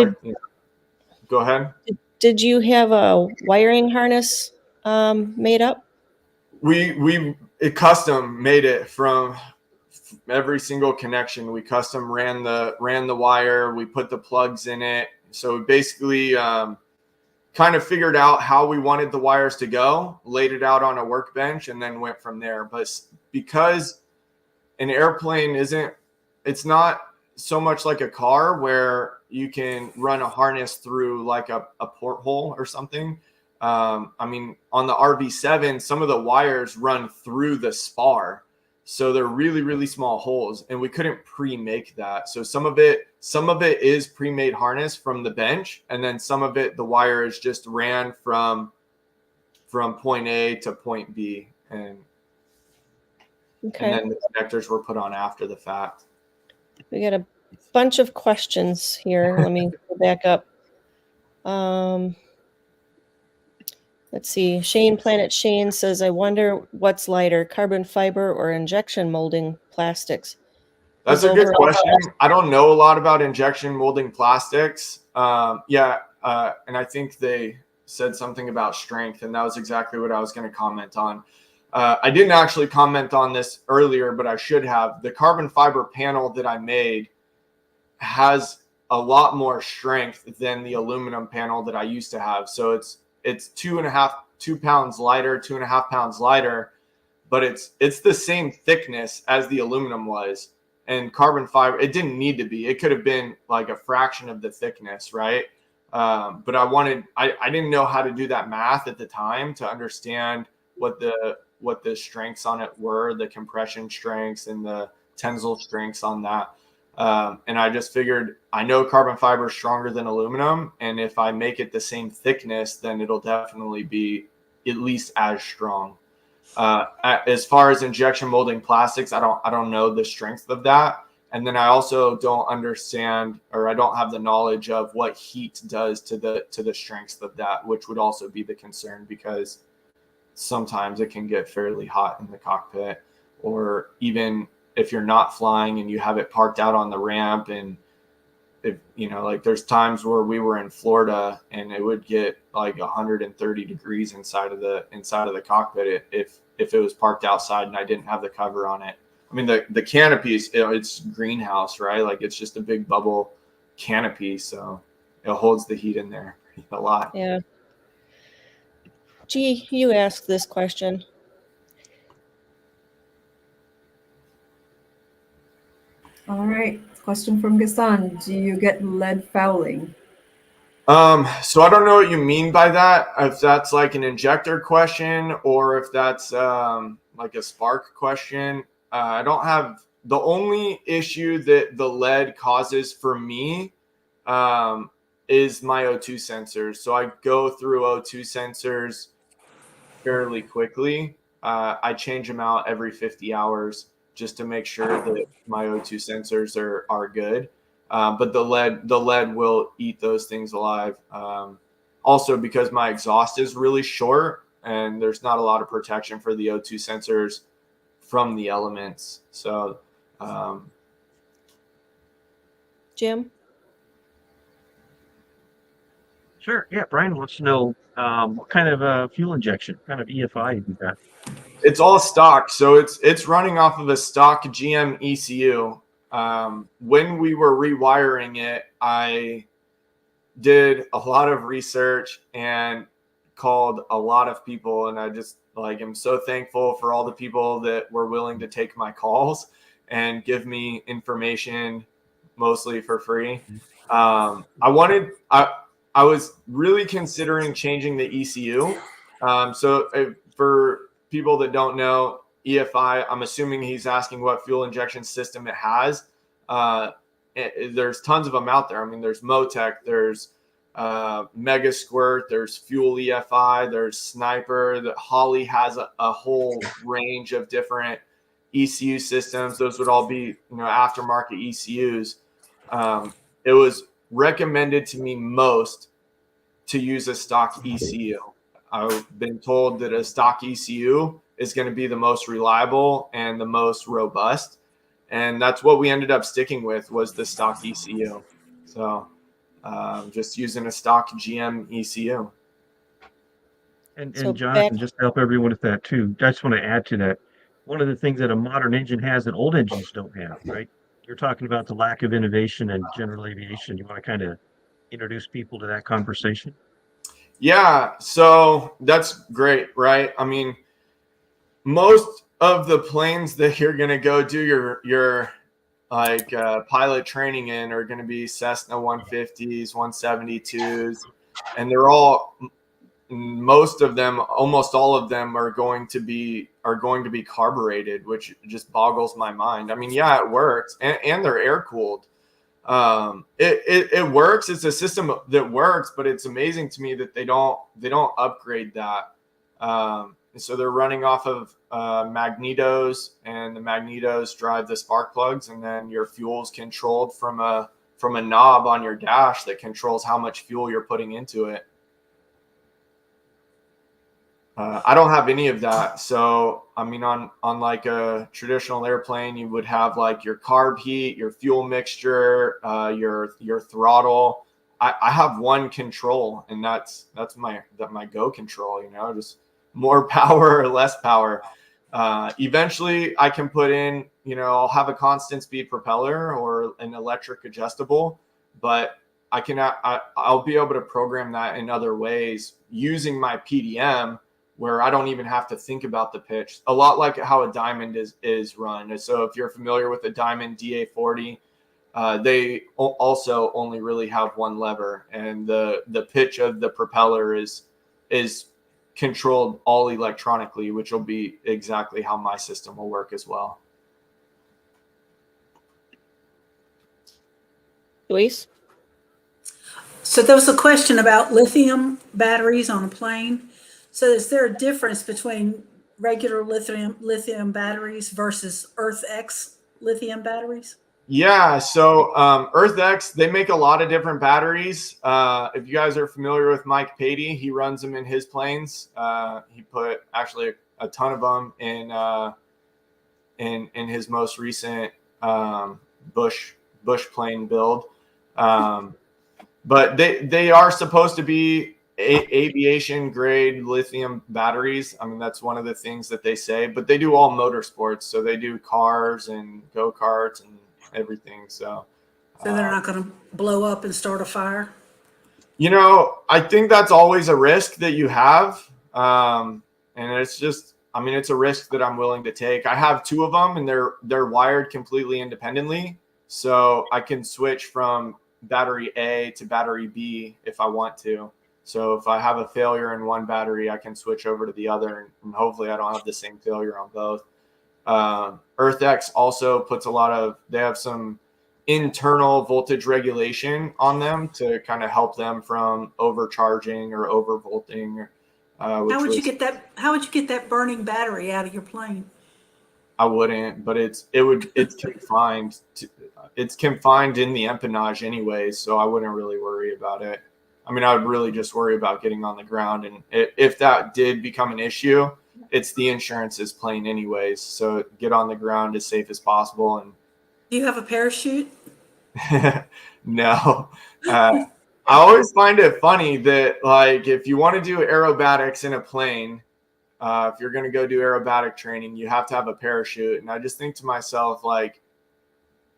go ahead. Did you have a wiring harness made up? It custom made it from every single connection. We custom ran the wire. We put the plugs in it. So basically kind of figured out how we wanted the wires to go, laid it out on a workbench, and then went from there. But because an airplane it's not so much like a car where you can run a harness through like a porthole or something. I mean, on the RV7, some of the wires run through the spar. So they're really, really small holes, and we couldn't pre-make that. So some of it is pre-made harness from the bench, and then some of it, the wire is just ran from point A to point B, and then the connectors were put on after the fact. We got a bunch of questions here. Let me go back up. Let's see. Planet Shane says, I wonder what's lighter, carbon fiber or injection molding plastics? That's a good question. I don't know a lot about injection molding plastics. And I think they said something about strength, and that was exactly what I was going to comment on. I didn't actually comment on this earlier, but I should have. The carbon fiber panel that I made has a lot more strength than the aluminum panel that I used to have. So it's 2 pounds lighter, 2.5 pounds lighter, but it's the same thickness as the aluminum was. And carbon fiber, it didn't need to be. It could have been like a fraction of the thickness, right? But I didn't know how to do that math at the time to understand what the strengths on it were, the compression strengths and the tensile strengths on that. And I just figured, I know carbon fiber is stronger than aluminum, and if I make it the same thickness, then it'll definitely be at least as strong. As far as injection molding plastics, I don't know the strength of that. And then I also don't understand, or I don't have the knowledge of what heat does to the strength of that, which would also be the concern, because sometimes it can get fairly hot in the cockpit, or even if you're not flying and you have it parked out on the ramp, and if like there's times where we were in Florida and it would get like 130 degrees inside of the cockpit if it was parked outside and I didn't have the cover on it. I mean, the canopy is, it's greenhouse, right? Like it's just a big bubble canopy, so it holds the heat in there a lot. Yeah. Gee, you asked this question. All right. Question from Gassan. Do you get lead fouling? So I don't know what you mean by that. If that's like an injector question or if that's like a spark question. I don't have, the only issue that the lead causes for me is my O2 sensors. So I go through O2 sensors fairly quickly. I change them out every 50 hours just to make sure that my O2 sensors are good. But the lead will eat those things alive. Also, because my exhaust is really short and there's not a lot of protection for the O2 sensors from the elements. So, Jim? Sure. Yeah. Brian wants to know what kind of fuel injection, kind of EFI you got. it's all stock. So it's running off of a stock GM ECU. When we were rewiring it, I did a lot of research and called a lot of people, and I just am so thankful for all the people that were willing to take my calls and give me information, mostly for free. I was really considering changing the ECU. For people that don't know, EFI, I'm assuming he's asking what fuel injection system it has. There's tons of them out there. I mean, there's Motec, there's Mega Squirt, there's Fuel EFI, there's Sniper. That Holly has a whole range of different ECU systems. Those would all be aftermarket ECUs. It was recommended to me most to use a stock ECU. I've been told that a stock ECU is going to be the most reliable and the most robust. And that's what we ended up sticking with, was the stock ECU. So just using a stock GM ECU. And So Jonathan, just to help everyone with that too, I just want to add to that. One of the things that a modern engine has that old engines don't have, right? You're talking about the lack of innovation in general aviation. You want to kind of introduce people to that conversation? Yeah, so that's great, right? I mean, most of the planes that you're going to go do your pilot training in are going to be Cessna 150s, 172s, and they're all, most of them, almost all of them are going to be carbureted, which just boggles my mind. I mean, yeah, it works, and they're air cooled. It works. It's a system that works, but it's amazing to me that they don't upgrade that. So they're running off of magnetos, and the magnetos drive the spark plugs, and then your fuel's controlled from a knob on your dash that controls how much fuel you're putting into it. I don't have any of that. So, I mean, on like a traditional airplane, you would have like your carb heat, your fuel mixture, your throttle. I have one control, and that's my go control, just more power or less power. Eventually I can put in, I'll have a constant speed propeller or an electric adjustable, but I'll be able to program that in other ways using my PDM, where I don't even have to think about the pitch. A lot like how a Diamond is run. So if you're familiar with the Diamond DA40, they also only really have one lever, and the pitch of the propeller is controlled all electronically, which will be exactly how my system will work as well. Luis? So there was a question about lithium batteries on a plane. So is there a difference between regular lithium batteries versus Earth X lithium batteries? Yeah, so EarthX, they make a lot of different batteries. If you guys are familiar with Mike Patey, he runs them in his planes. He put actually a ton of them in his most recent Bush plane build. But they are supposed to be aviation grade lithium batteries. I mean, that's one of the things that they say. But they do all motorsports, so they do cars and go-karts and everything. So they're not going to blow up and start a fire? I think that's always a risk that you have. And it's just, I mean, it's a risk that I'm willing to take. I have two of them and they're wired completely independently. So I can switch from battery A to battery B if I want to. So if I have a failure in one battery, I can switch over to the other, and hopefully I don't have the same failure on both. EarthX also puts they have some internal voltage regulation on them to kind of help them from overcharging or overvolting. How would you get that burning battery out of your plane? I wouldn't, but it's confined. It's confined in the empennage anyways, so I wouldn't really worry about it. I mean, I would really just worry about getting on the ground, and if that did become an issue, it's the insurance's plane anyways. So get on the ground as safe as possible. And do you have a parachute? No. I always find it funny that, like, if you want to do aerobatics in a plane, if you're going to go do aerobatic training, you have to have a parachute. And I just think to myself, like,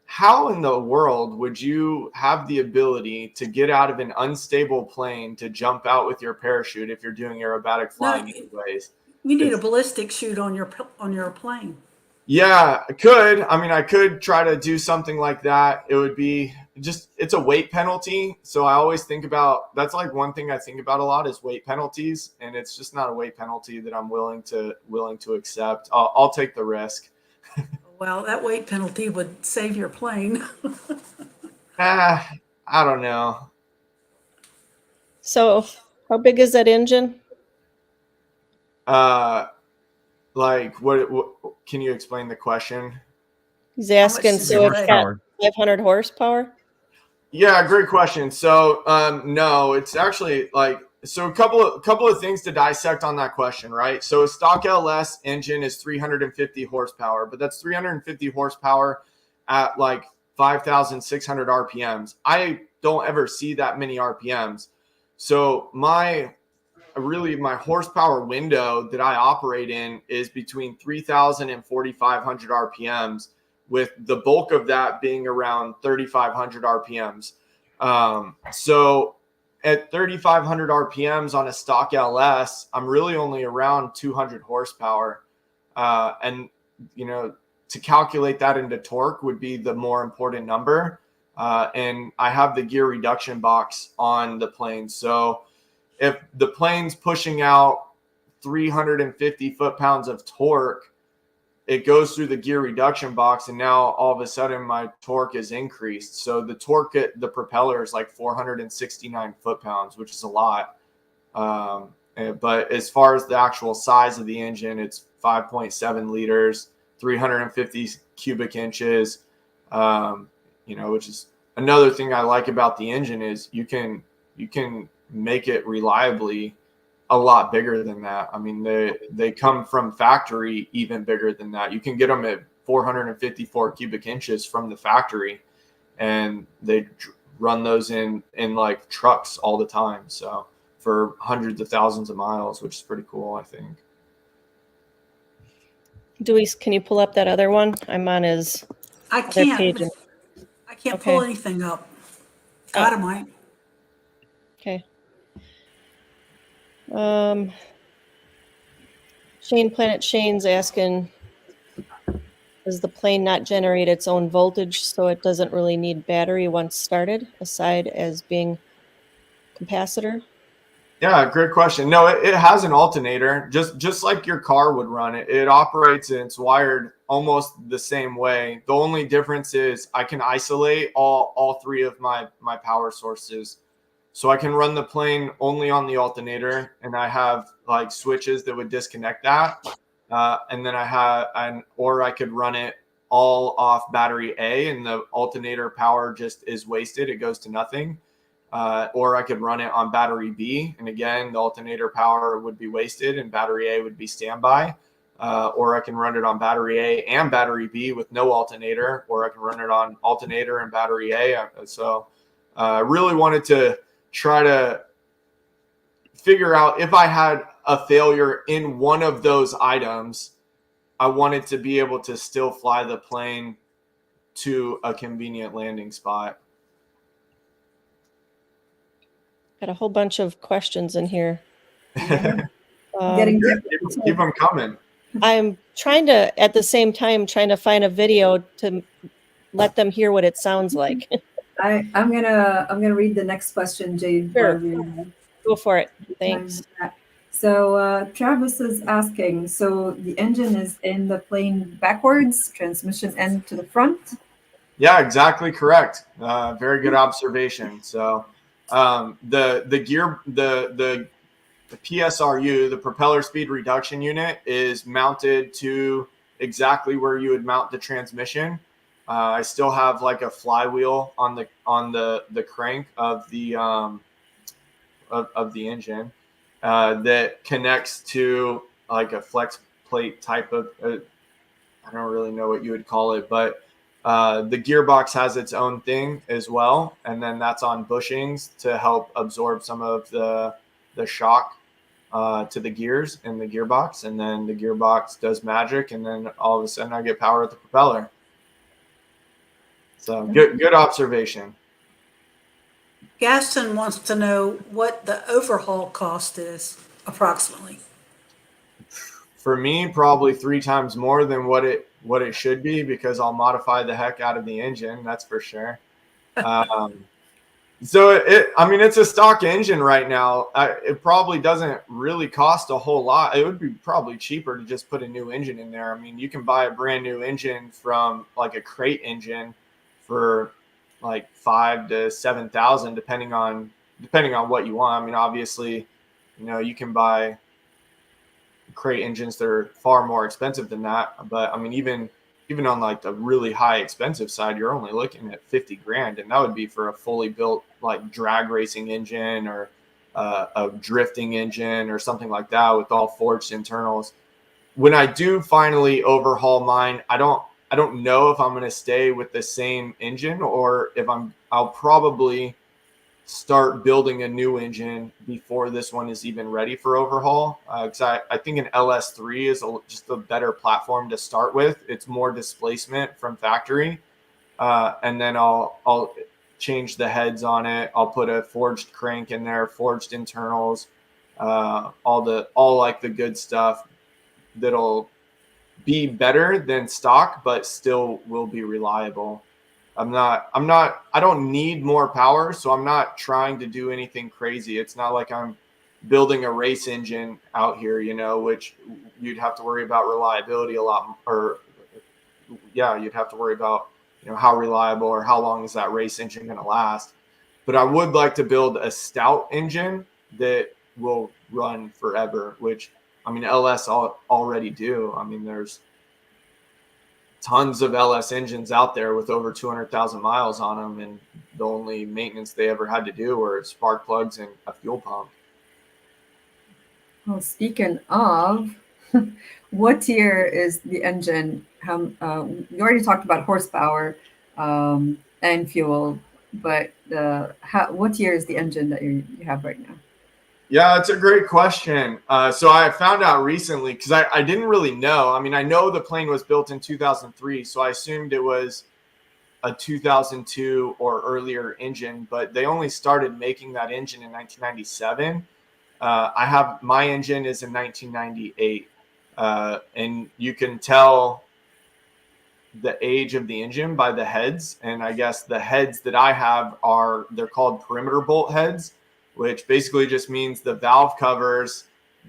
how in the world would you have the ability to get out of an unstable plane to jump out with your parachute if you're doing aerobatic flying anyways? You need a ballistic chute on your plane. Yeah, I could. I mean, I could try to do something like that. It would be it's a weight penalty. So I always think about, that's like one thing I think about a lot is weight penalties. And it's just not a weight penalty that I'm willing to accept. I'll take the risk. Well, that weight penalty would save your plane. I don't know. So how big is that engine? Like what can you explain the question? He's asking, so it's got 500 horsepower? Yeah, great question. So no, it's actually like, so a couple of things to dissect on that question, right? So a stock LS engine is 350 horsepower, but that's 350 horsepower at like 5,600 RPMs. I don't ever see that many RPMs. So my horsepower window that I operate in is between 3,000 and 4,500 RPMs, with the bulk of that being around 3,500 RPMs. So at 3,500 RPMs on a stock LS, I'm really only around 200 horsepower. And, to calculate that into torque would be the more important number. And I have the gear reduction box on the plane. So if the plane's pushing out 350 foot-pounds of torque, it goes through the gear reduction box, and now all of a sudden my torque is increased. So the torque at the propeller is like 469 foot-pounds, which is a lot. But as far as the actual size of the engine, it's 5.7 liters, 350 cubic inches, which is another thing I like about the engine is you can make it reliably a lot bigger than that. I mean, they come from factory even bigger than that. You can get them at 454 cubic inches from the factory, and they run those in like trucks all the time. So for hundreds of thousands of miles, which is pretty cool, I think. Can you pull up that other one? I'm on his page. I can't pull anything up. God, am I? Okay. Shane's asking, does the plane not generate its own voltage, so it doesn't really need battery once started, aside as being capacitor? Yeah, great question. No, it has an alternator, just like your car would run. It operates and it's wired almost the same way. The only difference is I can isolate all three of my power sources. So I can run the plane only on the alternator, and I have like switches that would disconnect that. And then or I could run it all off battery A, and the alternator power just is wasted. It goes to nothing. Or I could run it on battery B, and again, the alternator power would be wasted and battery A would be standby. Or I can run it on battery A and battery B with no alternator, or I can run it on alternator and battery A. So I really wanted to try to figure out if I had a failure in one of those items, I wanted to be able to still fly the plane to a convenient landing spot. Got a whole bunch of questions in here. Getting Keep them coming. I'm trying to, at the same time, trying to find a video to let them hear what it sounds like. I'm gonna read the next question, Jade. Sure. while we're- Go for it. Thanks. So Travis is asking, so the engine is in the plane backwards, transmission end to the front? Yeah, exactly correct. Very good observation. So the PSRU, the propeller speed reduction unit, is mounted to exactly where you would mount the transmission. I still have like a flywheel on the crank of the engine that connects to like a flex plate type of I don't really know what you would call it, but the gearbox has its own thing as well, and then that's on bushings to help absorb some of the shock to the gears in the gearbox, and then the gearbox does magic, and then all of a sudden I get power at the propeller. So good observation. Gaston wants to know what the overhaul cost is approximately. For me, probably 3 times more than what it should be, because I'll modify the heck out of the engine. That's for sure. So I mean, it's a stock engine right now. It probably doesn't really cost a whole lot. It would be probably cheaper to just put a new engine in there. I mean, you can buy a brand new engine from like a crate engine for like 5,000 to 7,000, depending on what you want. I mean, obviously, you can buy crate engines that are far more expensive than that. But I mean, even on like the really high expensive side, you're only looking at 50 grand, and that would be for a fully built like drag racing engine or a drifting engine or something like that with all forged internals. When I do finally overhaul mine, I don't know if I'm going to stay with the same engine, or if I'll probably start building a new engine before this one is even ready for overhaul. Because I think an LS3 is just a better platform to start with. It's more displacement from factory. And then I'll change the heads on it. I'll put a forged crank in there, forged internals, all like the good stuff that'll be better than stock, but still will be reliable. I don't need more power, so I'm not trying to do anything crazy. It's not like I'm building a race engine out here, which you'd have to worry about reliability a lot, or you'd have to worry about, how reliable or how long is that race engine going to last. But I would like to build a stout engine that will run forever, which, I mean, LS already do. I mean, there's tons of LS engines out there with over 200,000 miles on them, and the only maintenance they ever had to do were spark plugs and a fuel pump. Well, speaking of, what tier is the engine? You already talked about horsepower and fuel, but what tier is the engine that you have right now? Yeah, it's a great question. So I found out recently, because I didn't really know. I mean, I know the plane was built in 2003, so I assumed it was a 2002 or earlier engine, but they only started making that engine in 1997. My engine is in 1998, and you can tell the age of the engine by the heads. And I guess the heads that I have they're called perimeter bolt heads, which basically just means the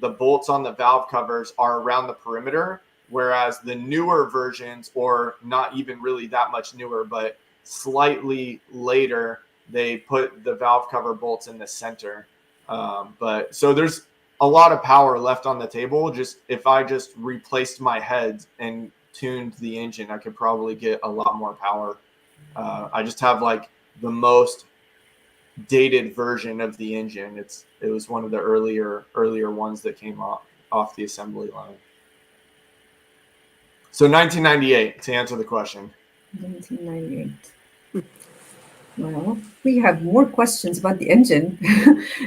bolts on the valve covers are around the perimeter, whereas the newer versions, or not even really that much newer, but slightly later, they put the valve cover bolts in the center. But so there's a lot of power left on the table. Just if I just replaced my heads and tuned the engine, I could probably get a lot more power. I just have like the most dated version of the engine. It was one of the earlier ones that came off the assembly line. So 1998 to answer the question. 1998. Well, we have more questions about the engine.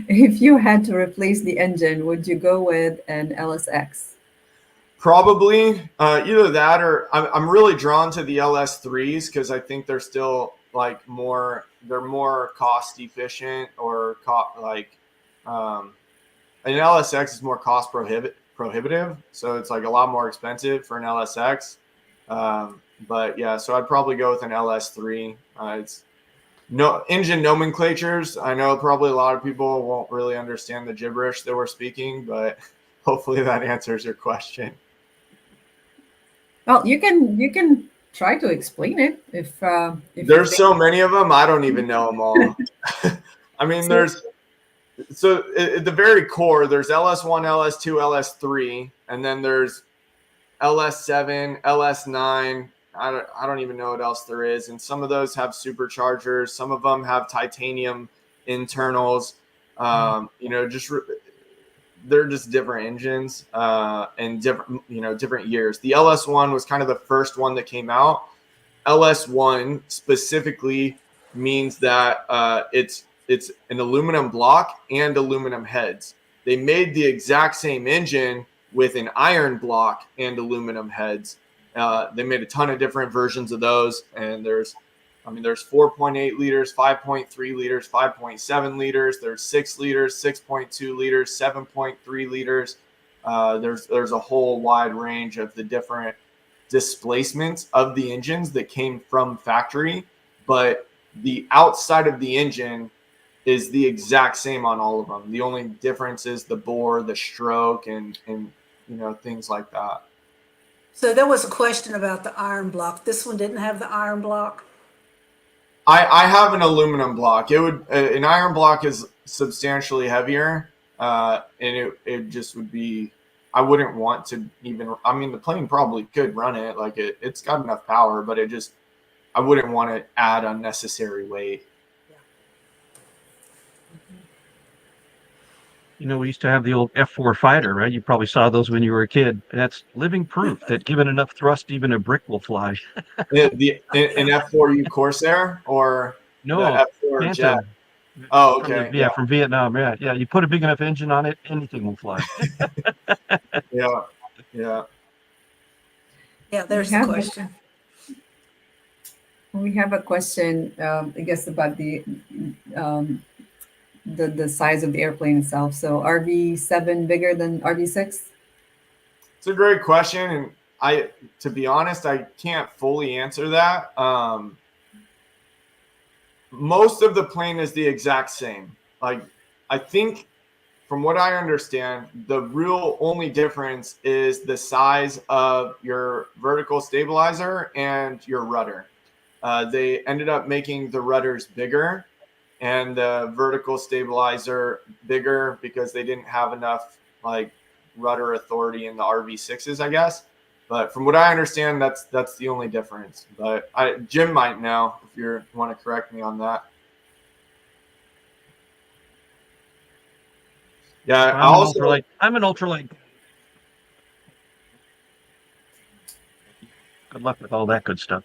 If you had to replace the engine, would you go with an LSX? Probably either that, or I'm really drawn to the LS3s because I think they're still like they're more cost efficient, or an LSX is more cost prohibitive, so it's like a lot more expensive for an LSX. But yeah, so I'd probably go with an LS3. It's no engine nomenclatures. I know probably a lot of people won't really understand the gibberish that we're speaking, but hopefully that answers your question. Well, you can try to explain it if there's so many of them. I don't even know them all. I mean, at the very core, there's LS1, LS2, LS3, and then there's LS7, LS9. I don't even know what else there is. And some of those have superchargers. Some of them have titanium internals. They're just different engines and different years. The LS1 was kind of the first one that came out. LS1 specifically means that it's an aluminum block and aluminum heads. They made the exact same engine with an iron block and aluminum heads. They made a ton of different versions of those, and there's 4.8 liters, 5.3 liters, 5.7 liters. There's 6 liters, 6.2 liters, 7.3 liters. There's a whole wide range of the different displacements of the engines that came from factory, but the outside of the engine is the exact same on all of them. The only difference is the bore, the stroke, and things like that. So there was a question about the iron block. This one didn't have the iron block. I have an aluminum block. An iron block is substantially heavier, and it just would be. I wouldn't want to even. I mean, the plane probably could run it. Like it's got enough power, but I wouldn't want to add unnecessary weight. We used to have the old F4 fighter, right? You probably saw those when you were a kid. That's living proof that given enough thrust, even a brick will fly. An F4U Corsair or no F4 Jet? Oh, okay. Yeah, from Vietnam. Yeah. You put a big enough engine on it, anything will fly. Yeah. Yeah, there's the question. We have a question, I guess, about the size of the airplane itself. So RV7 bigger than RV6? It's a great question, and to be honest, I can't fully answer that. Most of the plane is the exact same. Like, I think from what I understand, the real only difference is the size of your vertical stabilizer and your rudder. They ended up making the rudders bigger and the vertical stabilizer bigger because they didn't have enough like rudder authority in the RV6s, I guess. But from what I understand, that's the only difference. But Jim might know if you want to correct me on that. Yeah, I'm an ultralight. Good luck with all that good stuff.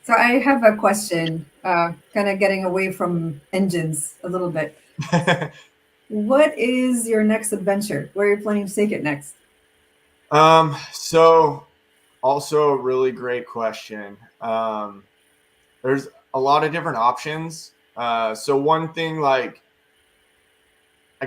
So I have a question, kind of getting away from engines a little bit. What is your next adventure? Where are you planning to take it next? So also a really great question. There's a lot of different options. So one thing, I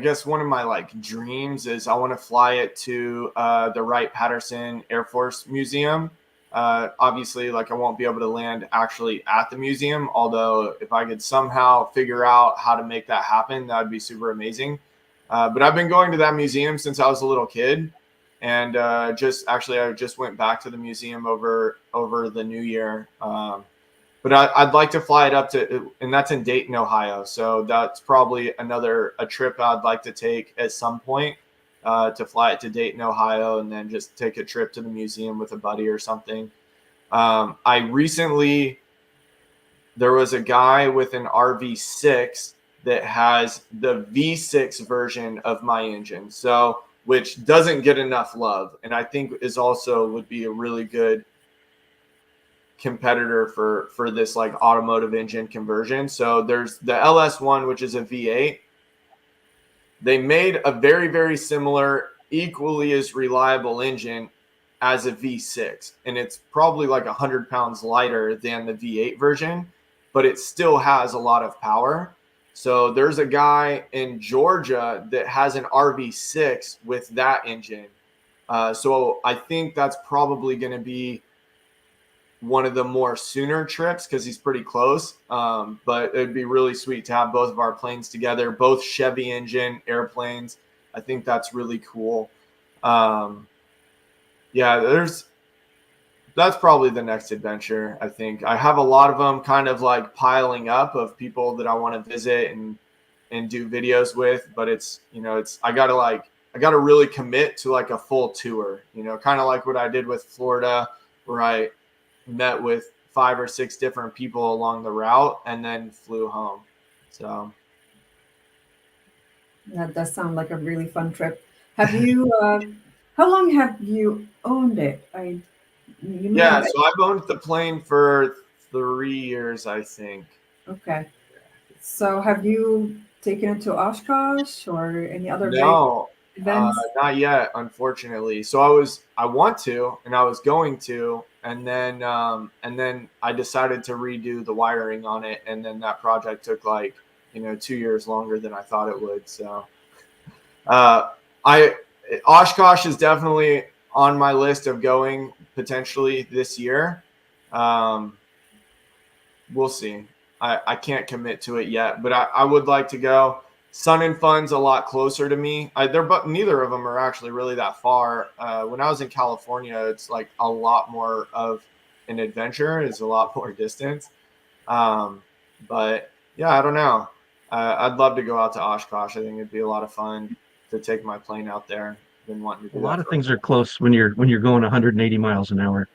guess one of my dreams is I want to fly it to the Wright-Patterson Air Force Museum. Obviously, I won't be able to land actually at the museum, although if I could somehow figure out how to make that happen, that would be super amazing. But I've been going to that museum since I was a little kid, and I just went back to the museum over the new year. but I'd like to fly it up to, and that's in Dayton, Ohio. So that's probably a trip I'd like to take at some point, to fly it to Dayton, Ohio, and then just take a trip to the museum with a buddy or something. There was a guy with an RV6 that has the V6 version of my engine, so which doesn't get enough love, and I think would be a really good competitor for this like automotive engine conversion. So there's the LS1, which is a V8. They made a very, very similar, equally as reliable engine as a V6, and it's probably like 100 pounds lighter than the V8 version, but it still has a lot of power. So there's a guy in Georgia that has an RV6 with that engine. So I think that's probably going to be one of the more sooner trips because he's pretty close. But it'd be really sweet to have both of our planes together, both Chevy engine airplanes. I think that's really cool. Yeah, that's probably the next adventure. I think I have a lot of them kind of like piling up of people that I want to visit and do videos with, but I gotta really commit to like a full tour, kind of like what I did with Florida, where I met with 5 or 6 different people along the route and then flew home. So That does sound like a really fun trip. Have you, how long have you owned it? yeah, so I've owned the plane for 3 years, I think. Okay. So have you taken it to Oshkosh or any other big No, events? not yet, unfortunately. So I want to, and I was going to, and then I decided to redo the wiring on it, and then that project took like 2 years longer than I thought it would. So, Oshkosh is definitely on my list of going potentially this year. We'll see. I can't commit to it yet, but I would like to go. Sun and Fun's a lot closer to me. But neither of them are actually really that far. When I was in California, it's like a lot more of an adventure. It's a lot more distance. But yeah, I don't know. I'd love to go out to Oshkosh. I think it'd be a lot of fun to take my plane out there. Been wanting to do a lot of things are close when you're going 180 miles an hour.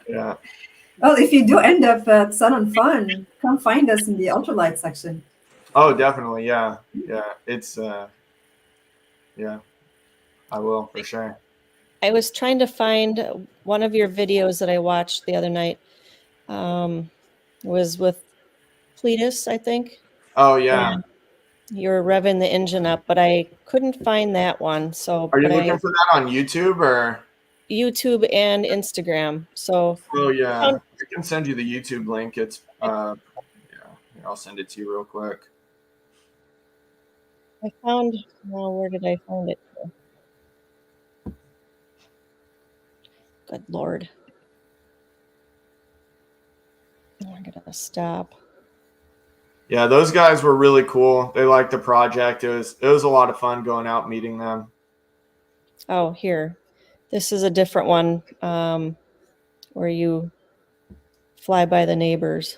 Yeah. Well, if you do end up at Sun and Fun, come find us in the ultralight section. Oh, definitely. Yeah. Yeah. It's, yeah, I will for sure. I was trying to find one of your videos that I watched the other night. Was with Cletus, I think. Oh, yeah. And you were revving the engine up, but I couldn't find that one. So, Are you looking for that on YouTube or? YouTube and Instagram. So, Oh yeah, I can send you the YouTube link. It's yeah, I'll send it to you real quick. I found. Well, where did I find it? Good Lord. I'm gonna stop. Yeah, those guys were really cool. They liked the project. It was a lot of fun going out meeting them. Oh, here. This is a different one where you fly by the neighbors.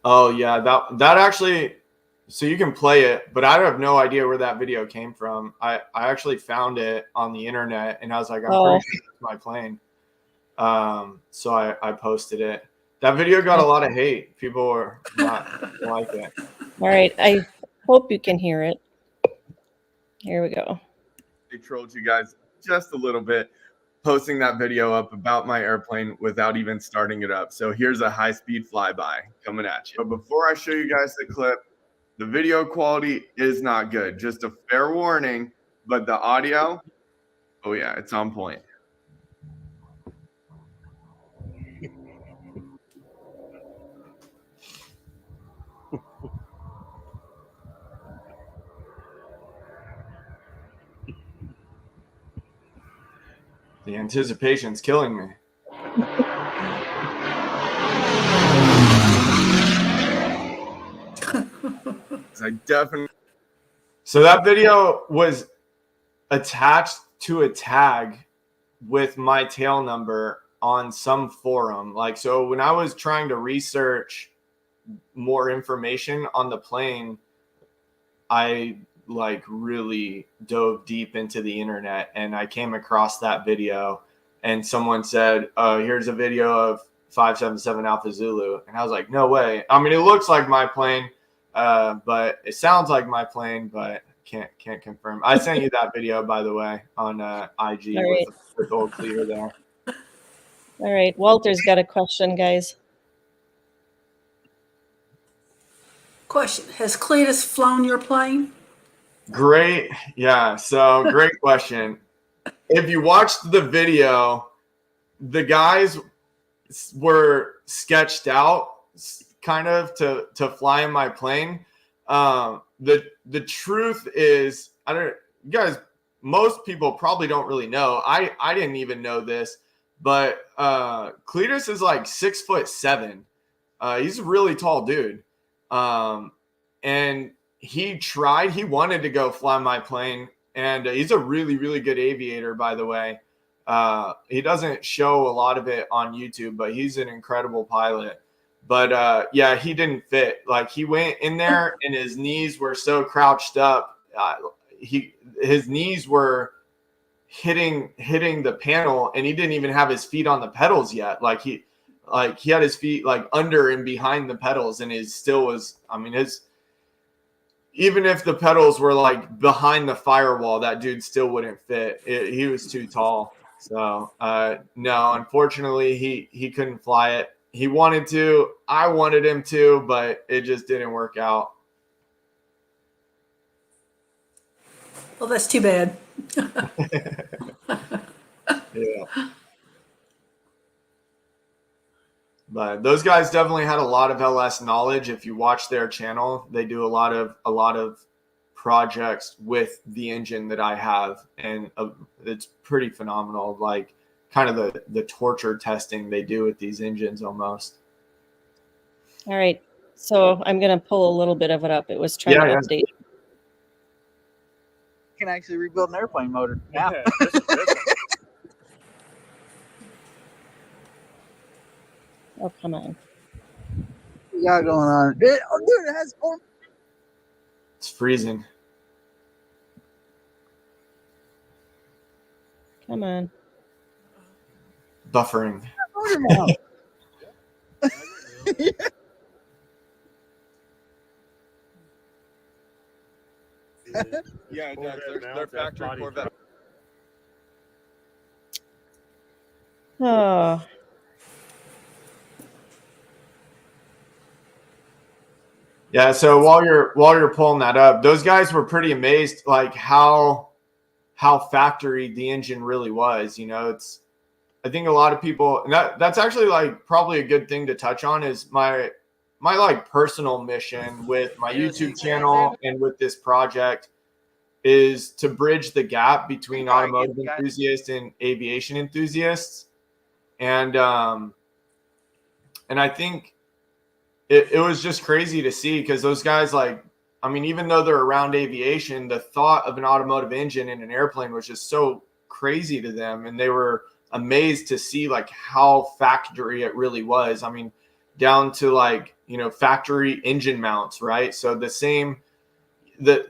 Oh yeah, that actually. So you can play it, but I have no idea where that video came from. I actually found it on the internet, and I was like, I'm pretty sure it's my plane. So I posted it. That video got a lot of hate. People were not like it. All right, I hope you can hear it. Here we go. I trolled you guys just a little bit, posting that video up about my airplane without even starting it up. So here's a high-speed flyby coming at you. But before I show you guys the clip, the video quality is not good. Just a fair warning, but the audio, oh yeah, it's on point. The anticipation's killing me. I definitely. So that video was attached to a tag with my tail number on some forum. Like, so when I was trying to research more information on the plane, I like really dove deep into the internet, and I came across that video, and someone said, "Oh, here's a video of 577 Alpha Zulu," and I was like, "No way!" I mean, it looks like my plane, but it sounds like my plane, but can't confirm. I sent you that video, by the way, on IG with old Clear there. All right, Walter's got a question, guys. Question: has Cletus flown your plane? Great. Yeah. So great question. If you watched the video, the guys were sketched out kind of to fly in my plane. The truth is, you guys, most people probably don't really know. I didn't even know this, but Cletus is like 6'7". He's a really tall dude. And he wanted to go fly my plane, and he's a really, really good aviator, by the way. He doesn't show a lot of it on YouTube, but he's an incredible pilot. But yeah, he didn't fit. Like, he went in there and his knees were so crouched up. His knees were hitting the panel, and he didn't even have his feet on the pedals yet. Like he had his feet like under and behind the pedals, and his still was, I mean, even if the pedals were like behind the firewall, that dude still wouldn't fit. He was too tall. So no, unfortunately, he couldn't fly it. He wanted to. I wanted him to, but it just didn't work out. Well, that's too bad. Yeah. But those guys definitely had a lot of LS knowledge. If you watch their channel, they do a lot of projects with the engine that I have, and it's pretty phenomenal. Like, kind of the torture testing they do with these engines almost. All right, so I'm gonna pull a little bit of it up. It was trying to update. You can actually rebuild an airplane motor. Yeah. Oh, come on. What you got going on? Dude, it has four. It's freezing. Come on. Buffering. Yeah, they're factory Corvette. Oh. Yeah, so while you're pulling that up, those guys were pretty amazed, like how factory the engine really was. You know, I think a lot of people, and that's actually like probably a good thing to touch on, is my like personal mission with my YouTube channel and with this project is to bridge the gap between automotive enthusiasts and aviation enthusiasts. And I think it was just crazy to see, because those guys, like, I mean, even though they're around aviation, the thought of an automotive engine in an airplane was just so crazy to them. And they were amazed to see like how factory it really was. I mean, down to like, you know, factory engine mounts, right? So the same, the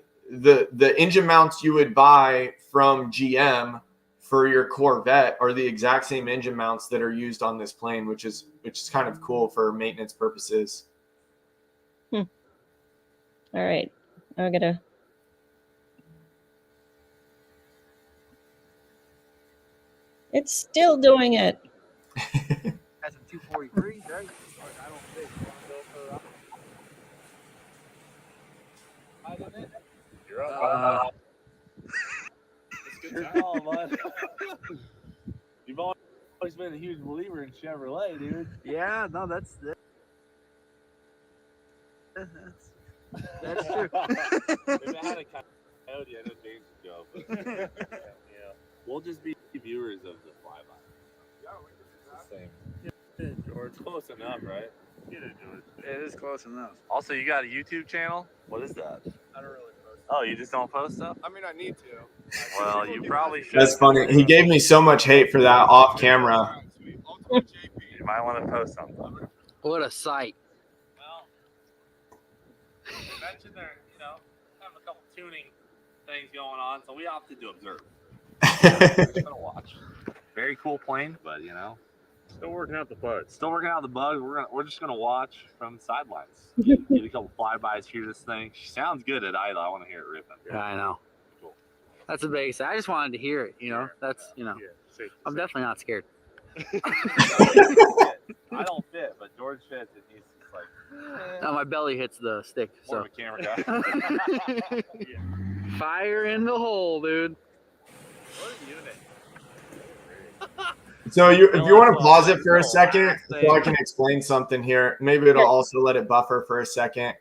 engine mounts you would buy from GM for your Corvette are the exact same engine mounts that are used on this plane, which is kind of cool for maintenance purposes. All right, I gotta. It's still doing it. That's a 243, right? I don't think. You're up. It's good time. Oh, man. You've always been a huge believer in Chevrolet, dude. Yeah, no, that's true. If I had a coyote, I know James would go. But, yeah, we'll just be viewers of the flyby. Yeah, we can do that. Same. Yeah, George, close enough, right? Get it, George. It is close enough. Also, you got a YouTube channel? What is that? I don't really post. Oh, you just don't post stuff? I mean, I need to. Well, you probably should. That's funny. He gave me so much hate for that off camera. You might want to post something. What a sight. Well, you mentioned there, you know, have a couple tuning things going on, so we opted to observe. We're just gonna watch. Very cool plane, but you know, Still working out the bugs. still working out the bugs. We're just gonna watch from the sidelines. Get a couple flybys, hear this thing. She sounds good at idle. I want to hear it ripping. Yeah, I know. Cool. That's the base. I just wanted to hear it, you know. That's, you know, I'm definitely not scared. I don't fit, but George fits, and he's just like, No, my belly hits the stick. more So of a camera guy. fire in the hole, dude. What a unit. So if you want to pause it for a second, so I can explain something here. Maybe it'll also let it buffer for a second.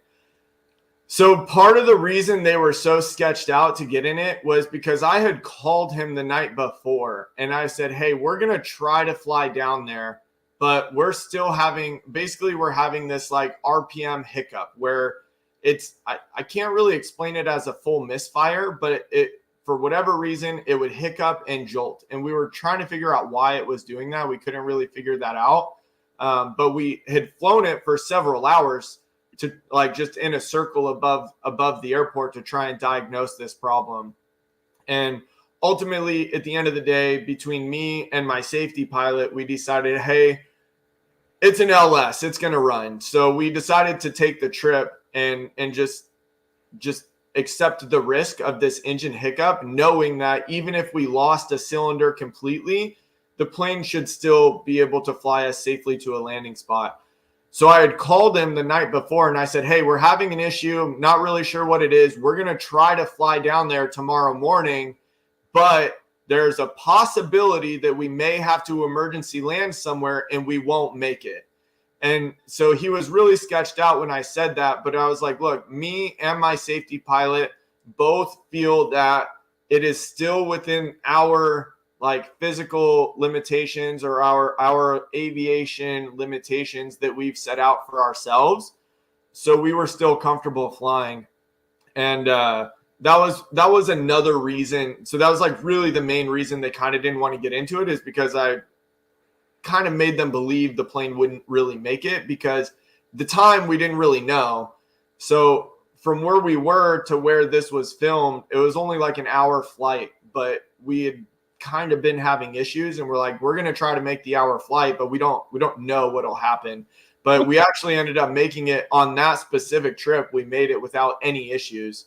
So part of the reason they were so sketched out to get in it was because I had called him the night before and I said, hey, we're going to try to fly down there, but we're still having, basically we're having this like RPM hiccup where it's, I can't really explain it as a full misfire, but it for whatever reason, it would hiccup and jolt. And we were trying to figure out why it was doing that. We couldn't really figure that out. But we had flown it for several hours to like just in a circle above the airport to try and diagnose this problem. And ultimately, at the end of the day, between me and my safety pilot, we decided, hey, it's an LS, it's going to run. So we decided to take the trip and just accept the risk of this engine hiccup, knowing that even if we lost a cylinder completely, the plane should still be able to fly us safely to a landing spot. So I had called him the night before and I said, hey, we're having an issue. Not really sure what it is. We're going to try to fly down there tomorrow morning, but there's a possibility that we may have to emergency land somewhere and we won't make it. And so he was really sketched out when I said that, but I was like, look, me and my safety pilot both feel that it is still within our like physical limitations or our aviation limitations that we've set out for ourselves. So we were still comfortable flying. And that was another reason. So that was like really the main reason they kind of didn't want to get into it, is because I kind of made them believe the plane wouldn't really make it, because the time we didn't really know. So from where we were to where this was filmed, it was only like an hour flight, but we had kind of been having issues and we're like, we're going to try to make the hour flight, but we don't know what'll happen. But we actually ended up making it on that specific trip. We made it without any issues,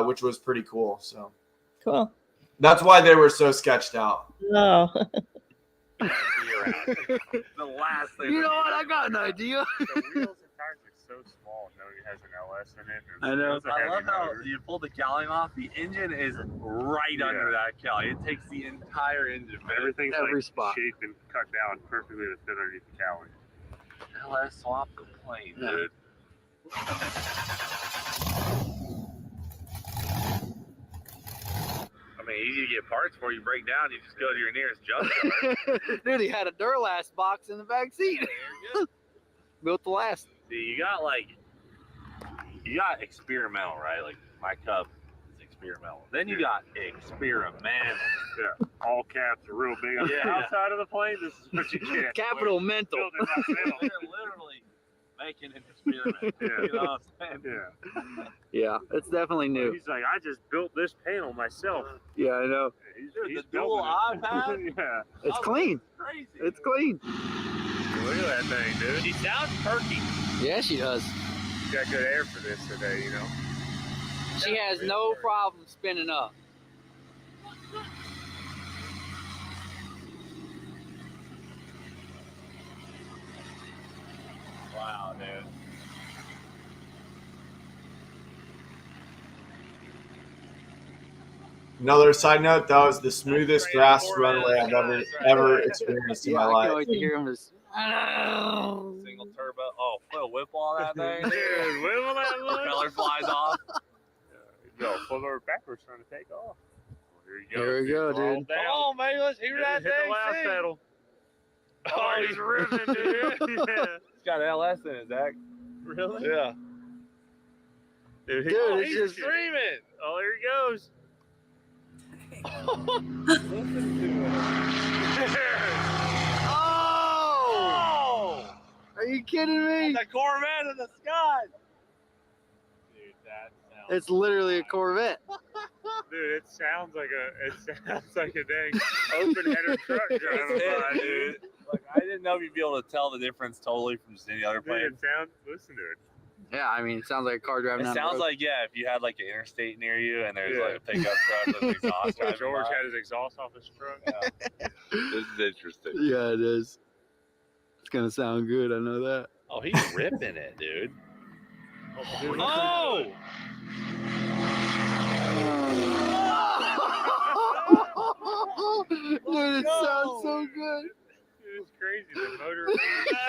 which was pretty cool. So Cool. that's why they were so sketched out. Oh. The last thing. You know what? I got an idea. The wheels and tires are so small, knowing it has an LS in it. I know. I love how you pull the cowling off. The engine is right under that cowling. It takes the entire engine. Everything's Every like spot. shaped and cut down perfectly to fit underneath the cowling. LS swap the plane, dude. I mean, easy to get parts for. You break down, you just go to your nearest junk store. Dude, he had a Duralast box in the back seat. Built to last. See, you got experimental, right? Like my cup is experimental. Then you got experimental. Yeah, all caps are real big on the outside of the plane. This is what you get. Capital mental. They're literally making an experiment. You know what I'm saying? Yeah, it's definitely new. He's like, I just built this panel myself. Yeah, I know. Dude, the dual iPad? Yeah. It's clean. Crazy. It's clean. Look at that thing, dude. She sounds perky. Yeah, she does. She's got good air for this today, you know. She has no problem spinning up. Wow, dude. Another side note, that was the smoothest grass runway I've ever experienced in my I life. can't wait to hear him just. Single turbo. Oh, put a whip on that thing. Dude, wiggle that one. Color flies off. Go forward or backwards trying to take off. Here we go, dude. Come on, man. Let's hear that Hit the thing last sing. pedal. Oh, he's ripping, dude. Yeah. It's got LS in it, Zach. Really? Yeah. Dude, Dude, he's it's just screaming. Oh, here he goes. Listen to it. Oh! Are you kidding me? The Corvette in the sky. Dude, that sounds. It's literally a Corvette. Dude, it sounds like a dang open-header truck driving by, dude. Like, I didn't know if you'd be able to tell the difference totally from just any other plane. Dude, listen to it. Yeah, I mean, it sounds like a car driving down It the sounds road. like, yeah, if you had like an interstate near you and there's like a pickup truck with exhaust. Well, George had his exhaust off his truck. Yeah. This is interesting. Yeah, it is. It's gonna sound good. I know that. Oh, he's ripping it, dude. Dude, Oh! Dude, it sounds so good. It's crazy. The motor.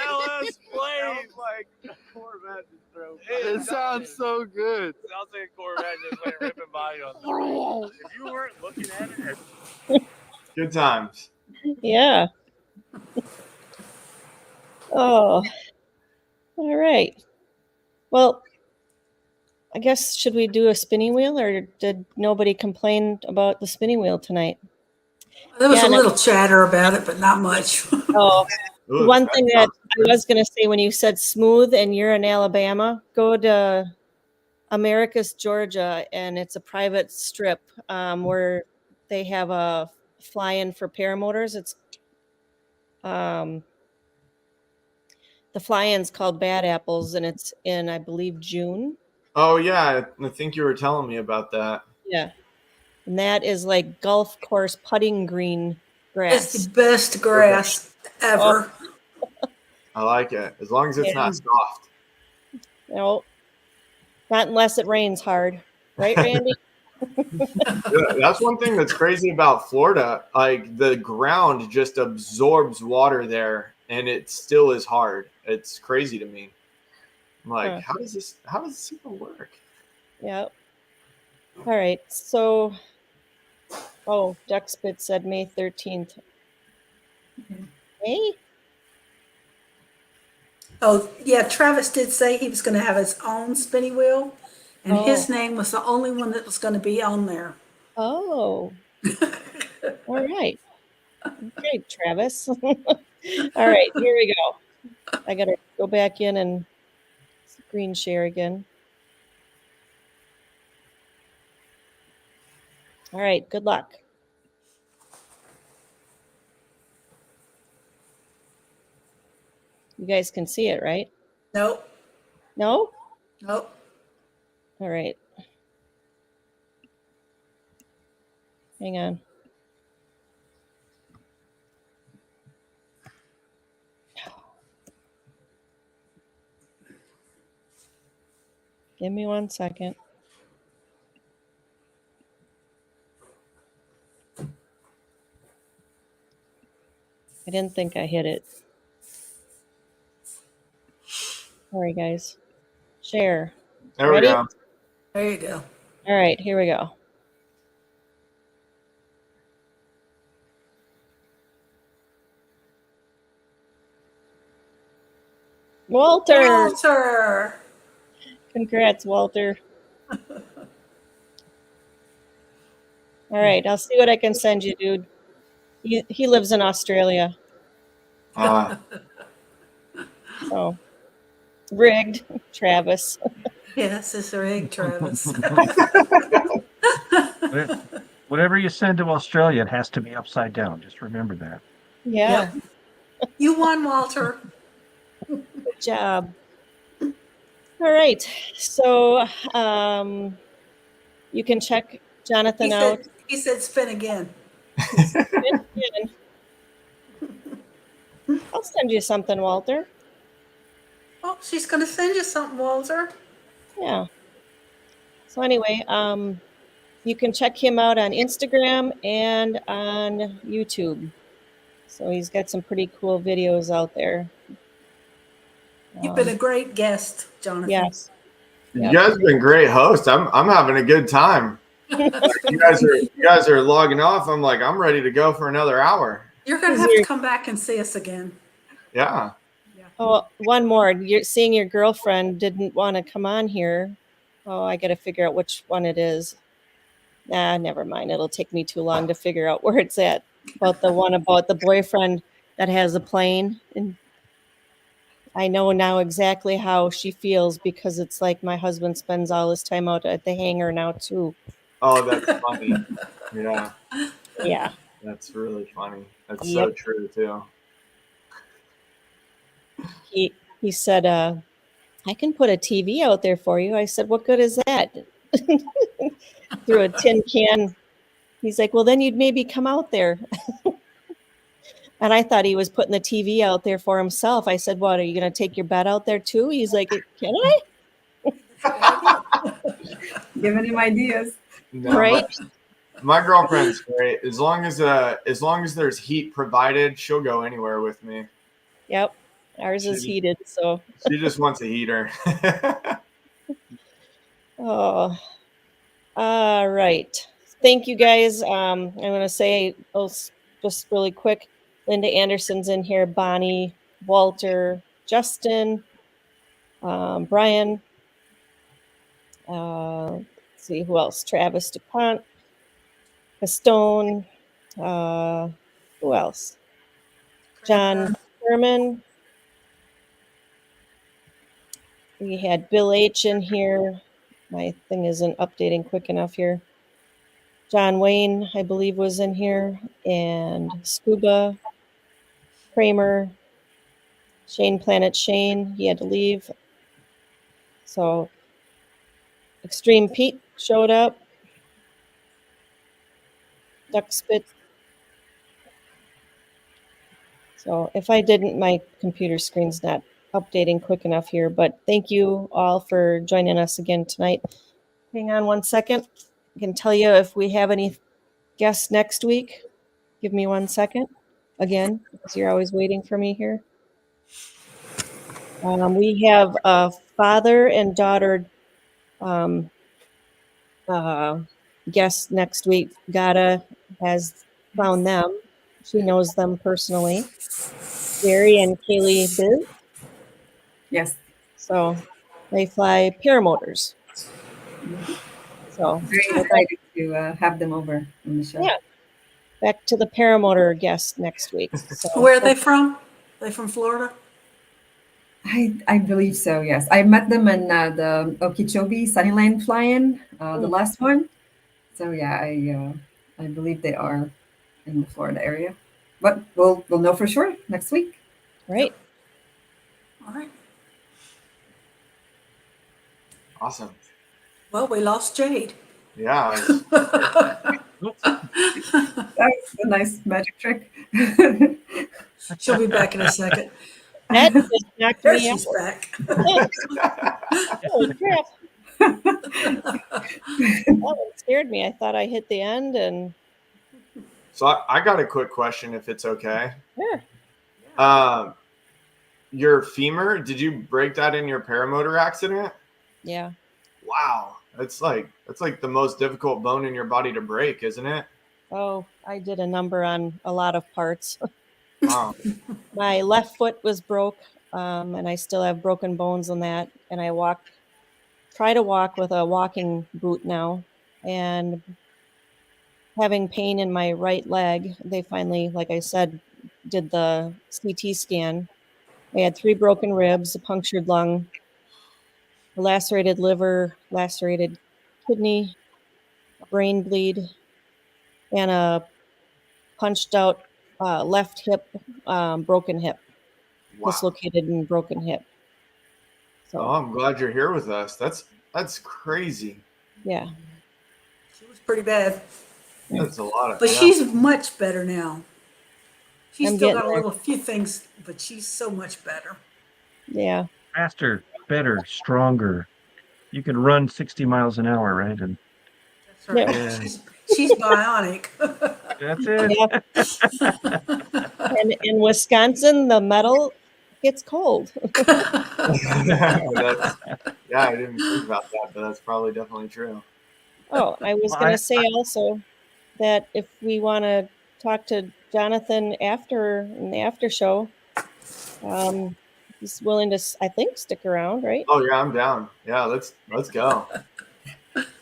LS plane. Sounds like a Corvette just drove by. It sounds so good. Sounds like a Corvette just went ripping by you on the If you weren't looking at it, Good times. Yeah. Oh. All right. Well, I guess should we do a spinning wheel, or did nobody complain about the spinning wheel tonight? There was Yeah, a no- little chatter about it, but not much. Oh, Ooh, one thing that sounds I was going to say when you said smooth and you're in Alabama, go to Americus, Georgia, and it's a private strip where they have a fly-in for paramotors. It's the fly-in's called Bad Apples, and it's in, I believe, June. Oh yeah, I think you were telling me about that. Yeah, and that is like golf course putting green It's grass. the best grass ever. I like it as long as it's not soft. No, not unless it rains hard, right, Randy? Yeah, that's one thing that's crazy about Florida. Like the ground just absorbs water there, and it still is hard. It's crazy to me. I'm like, Huh. how does this even work? Yeah. All right. So, Duckspit said May 13th. Hey. Oh, yeah, Travis did say he was going to have his own spinning wheel, and his name was the only one that was going to be on there. Oh. All right. Okay, Travis. All right, here we go. I got to go back in and screen share again. All right, good luck. You guys can see it, right? Nope, No? nope. All right. Hang on. Give me 1 second. I didn't think I hit it. Sorry, guys. Share. There Ready? we go. There you go. All right, here we go. Walter! Walter! Congrats, Walter. All right, I'll see what I can send you, dude. He lives in Australia, so rigged, Travis. Yes, it's a rig, Travis. Whatever you send to Australia, it has to be upside down. Just remember that. Yeah, You won, Walter. good job. All right, so you can check Jonathan out. He said spin again. I'll send you something, Walter. Oh, she's going to send you something, Walter. Yeah. So anyway, you can check him out on Instagram and on YouTube. So he's got some pretty cool videos out there. You've been a great guest, Jonathan. Yes. You guys have been great hosts. I'm having a good time. you guys are logging off. I'm like, I'm ready to go for another hour. You're going to have to come back and see us again. Yeah. Oh, one more. You're seeing your girlfriend didn't want to come on here. Oh, I got to figure out which one it is. Nah, never mind. It'll take me too long to figure out where it's at. About the one about the boyfriend that has a plane. And I know now exactly how she feels because it's like my husband spends all his time out at the hangar now too. Oh, that's funny. Yeah, Yeah. that's really funny. That's so Yep. true too. He said, I can put a TV out there for you. I said, what good is that? Through a tin can. He's like, well, then you'd maybe come out there. And I thought he was putting the TV out there for himself. I said, what, are you going to take your bed out there too? He's like, can I? Giving him ideas. No, Right? my girlfriend's great. As long as there's heat provided, she'll go anywhere with me. Yep. Ours is heated, so. She just wants a heater. Oh, all right. Thank you, guys. I'm going to say just really quick. Linda Anderson's in here. Bonnie, Walter, Justin, Brian. Let's see who else. Travis DuPont, Castone. Who else? John Sherman. We had Bill H in here. My thing isn't updating quick enough here. John Wayne, I believe, was in here. And Scuba, Kramer, Shane Planet Shane. He had to leave. So Extreme Pete showed up. Duck Spit. So if I didn't, my computer screen's not updating quick enough here. But thank you all for joining us again tonight. Hang on one second. I can tell you if we have any guests next week. Give me 1 second. Again, because you're always waiting for me here. We have a father and daughter guest next week. Gata has found them. She knows them personally. Gary and Kaylee Biz. Yes. So they fly paramotors. So Very excited to have them over on the show. yeah, back to the paramotor guest next week. So, Where are they from? Are they from Florida? I believe so, yes. I met them in the Okeechobee Sunnyland fly-in, the last one. So yeah, I believe they are in the Florida area. But we'll know for sure next week. Right. All right. Awesome. Well, we lost Jade. Yeah. That's a nice magic trick. She'll be back in a second. That just knocked There me out. she's back. Holy crap. That one scared me. I thought I hit the end and. So I got a quick question, if it's okay. Sure. Your femur, did you break that in your paramotor accident? Yeah. Wow. That's like the most difficult bone in your body to break, isn't it? Oh, I did a number on a lot of parts. Wow. My left foot was broke, and I still have broken bones in that. And I try to walk with a walking boot now, and having pain in my right leg. They finally, like I said, did the CT scan. I had 3 broken ribs, a punctured lung, a lacerated liver, lacerated kidney, a brain bleed, and a punched out left hip, broken hip, Wow. dislocated and broken hip. So, Oh, I'm glad you're here with us. That's crazy. yeah. She was pretty bad. That's a lot of. But she's much better now. She's I'm still got getting there. few things, but she's so much better. Yeah. Faster, better, stronger. You can run 60 miles an hour, right? And That's right. Yeah. She's bionic. that's it. Yeah. And in Wisconsin, the metal gets cold. Yeah, I didn't think about that, but that's probably definitely true. Oh, I was going to say also that if we want to talk to Jonathan in the after show, he's willing to, I think, stick around, right? Oh yeah, I'm down. Yeah, let's go.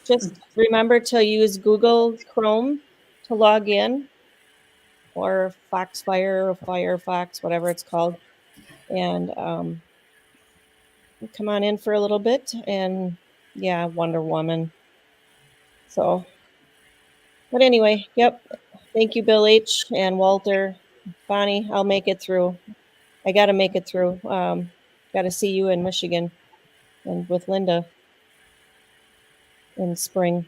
Just remember to use Google Chrome to log in, or Foxfire or Firefox, whatever it's called. And come on in for a little bit. And yeah, Wonder Woman. So, but anyway, yep. Thank you, Bill H. and Walter. Bonnie, I'll make it through. I got to make it through. Got to see you in Michigan and with Linda in spring.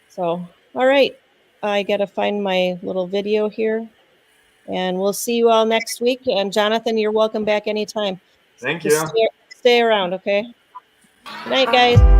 So, all right. I got to find my little video here. And we'll see you all next week. And Jonathan, you're welcome back anytime. Thank Just you. stay around, okay? Good night, guys.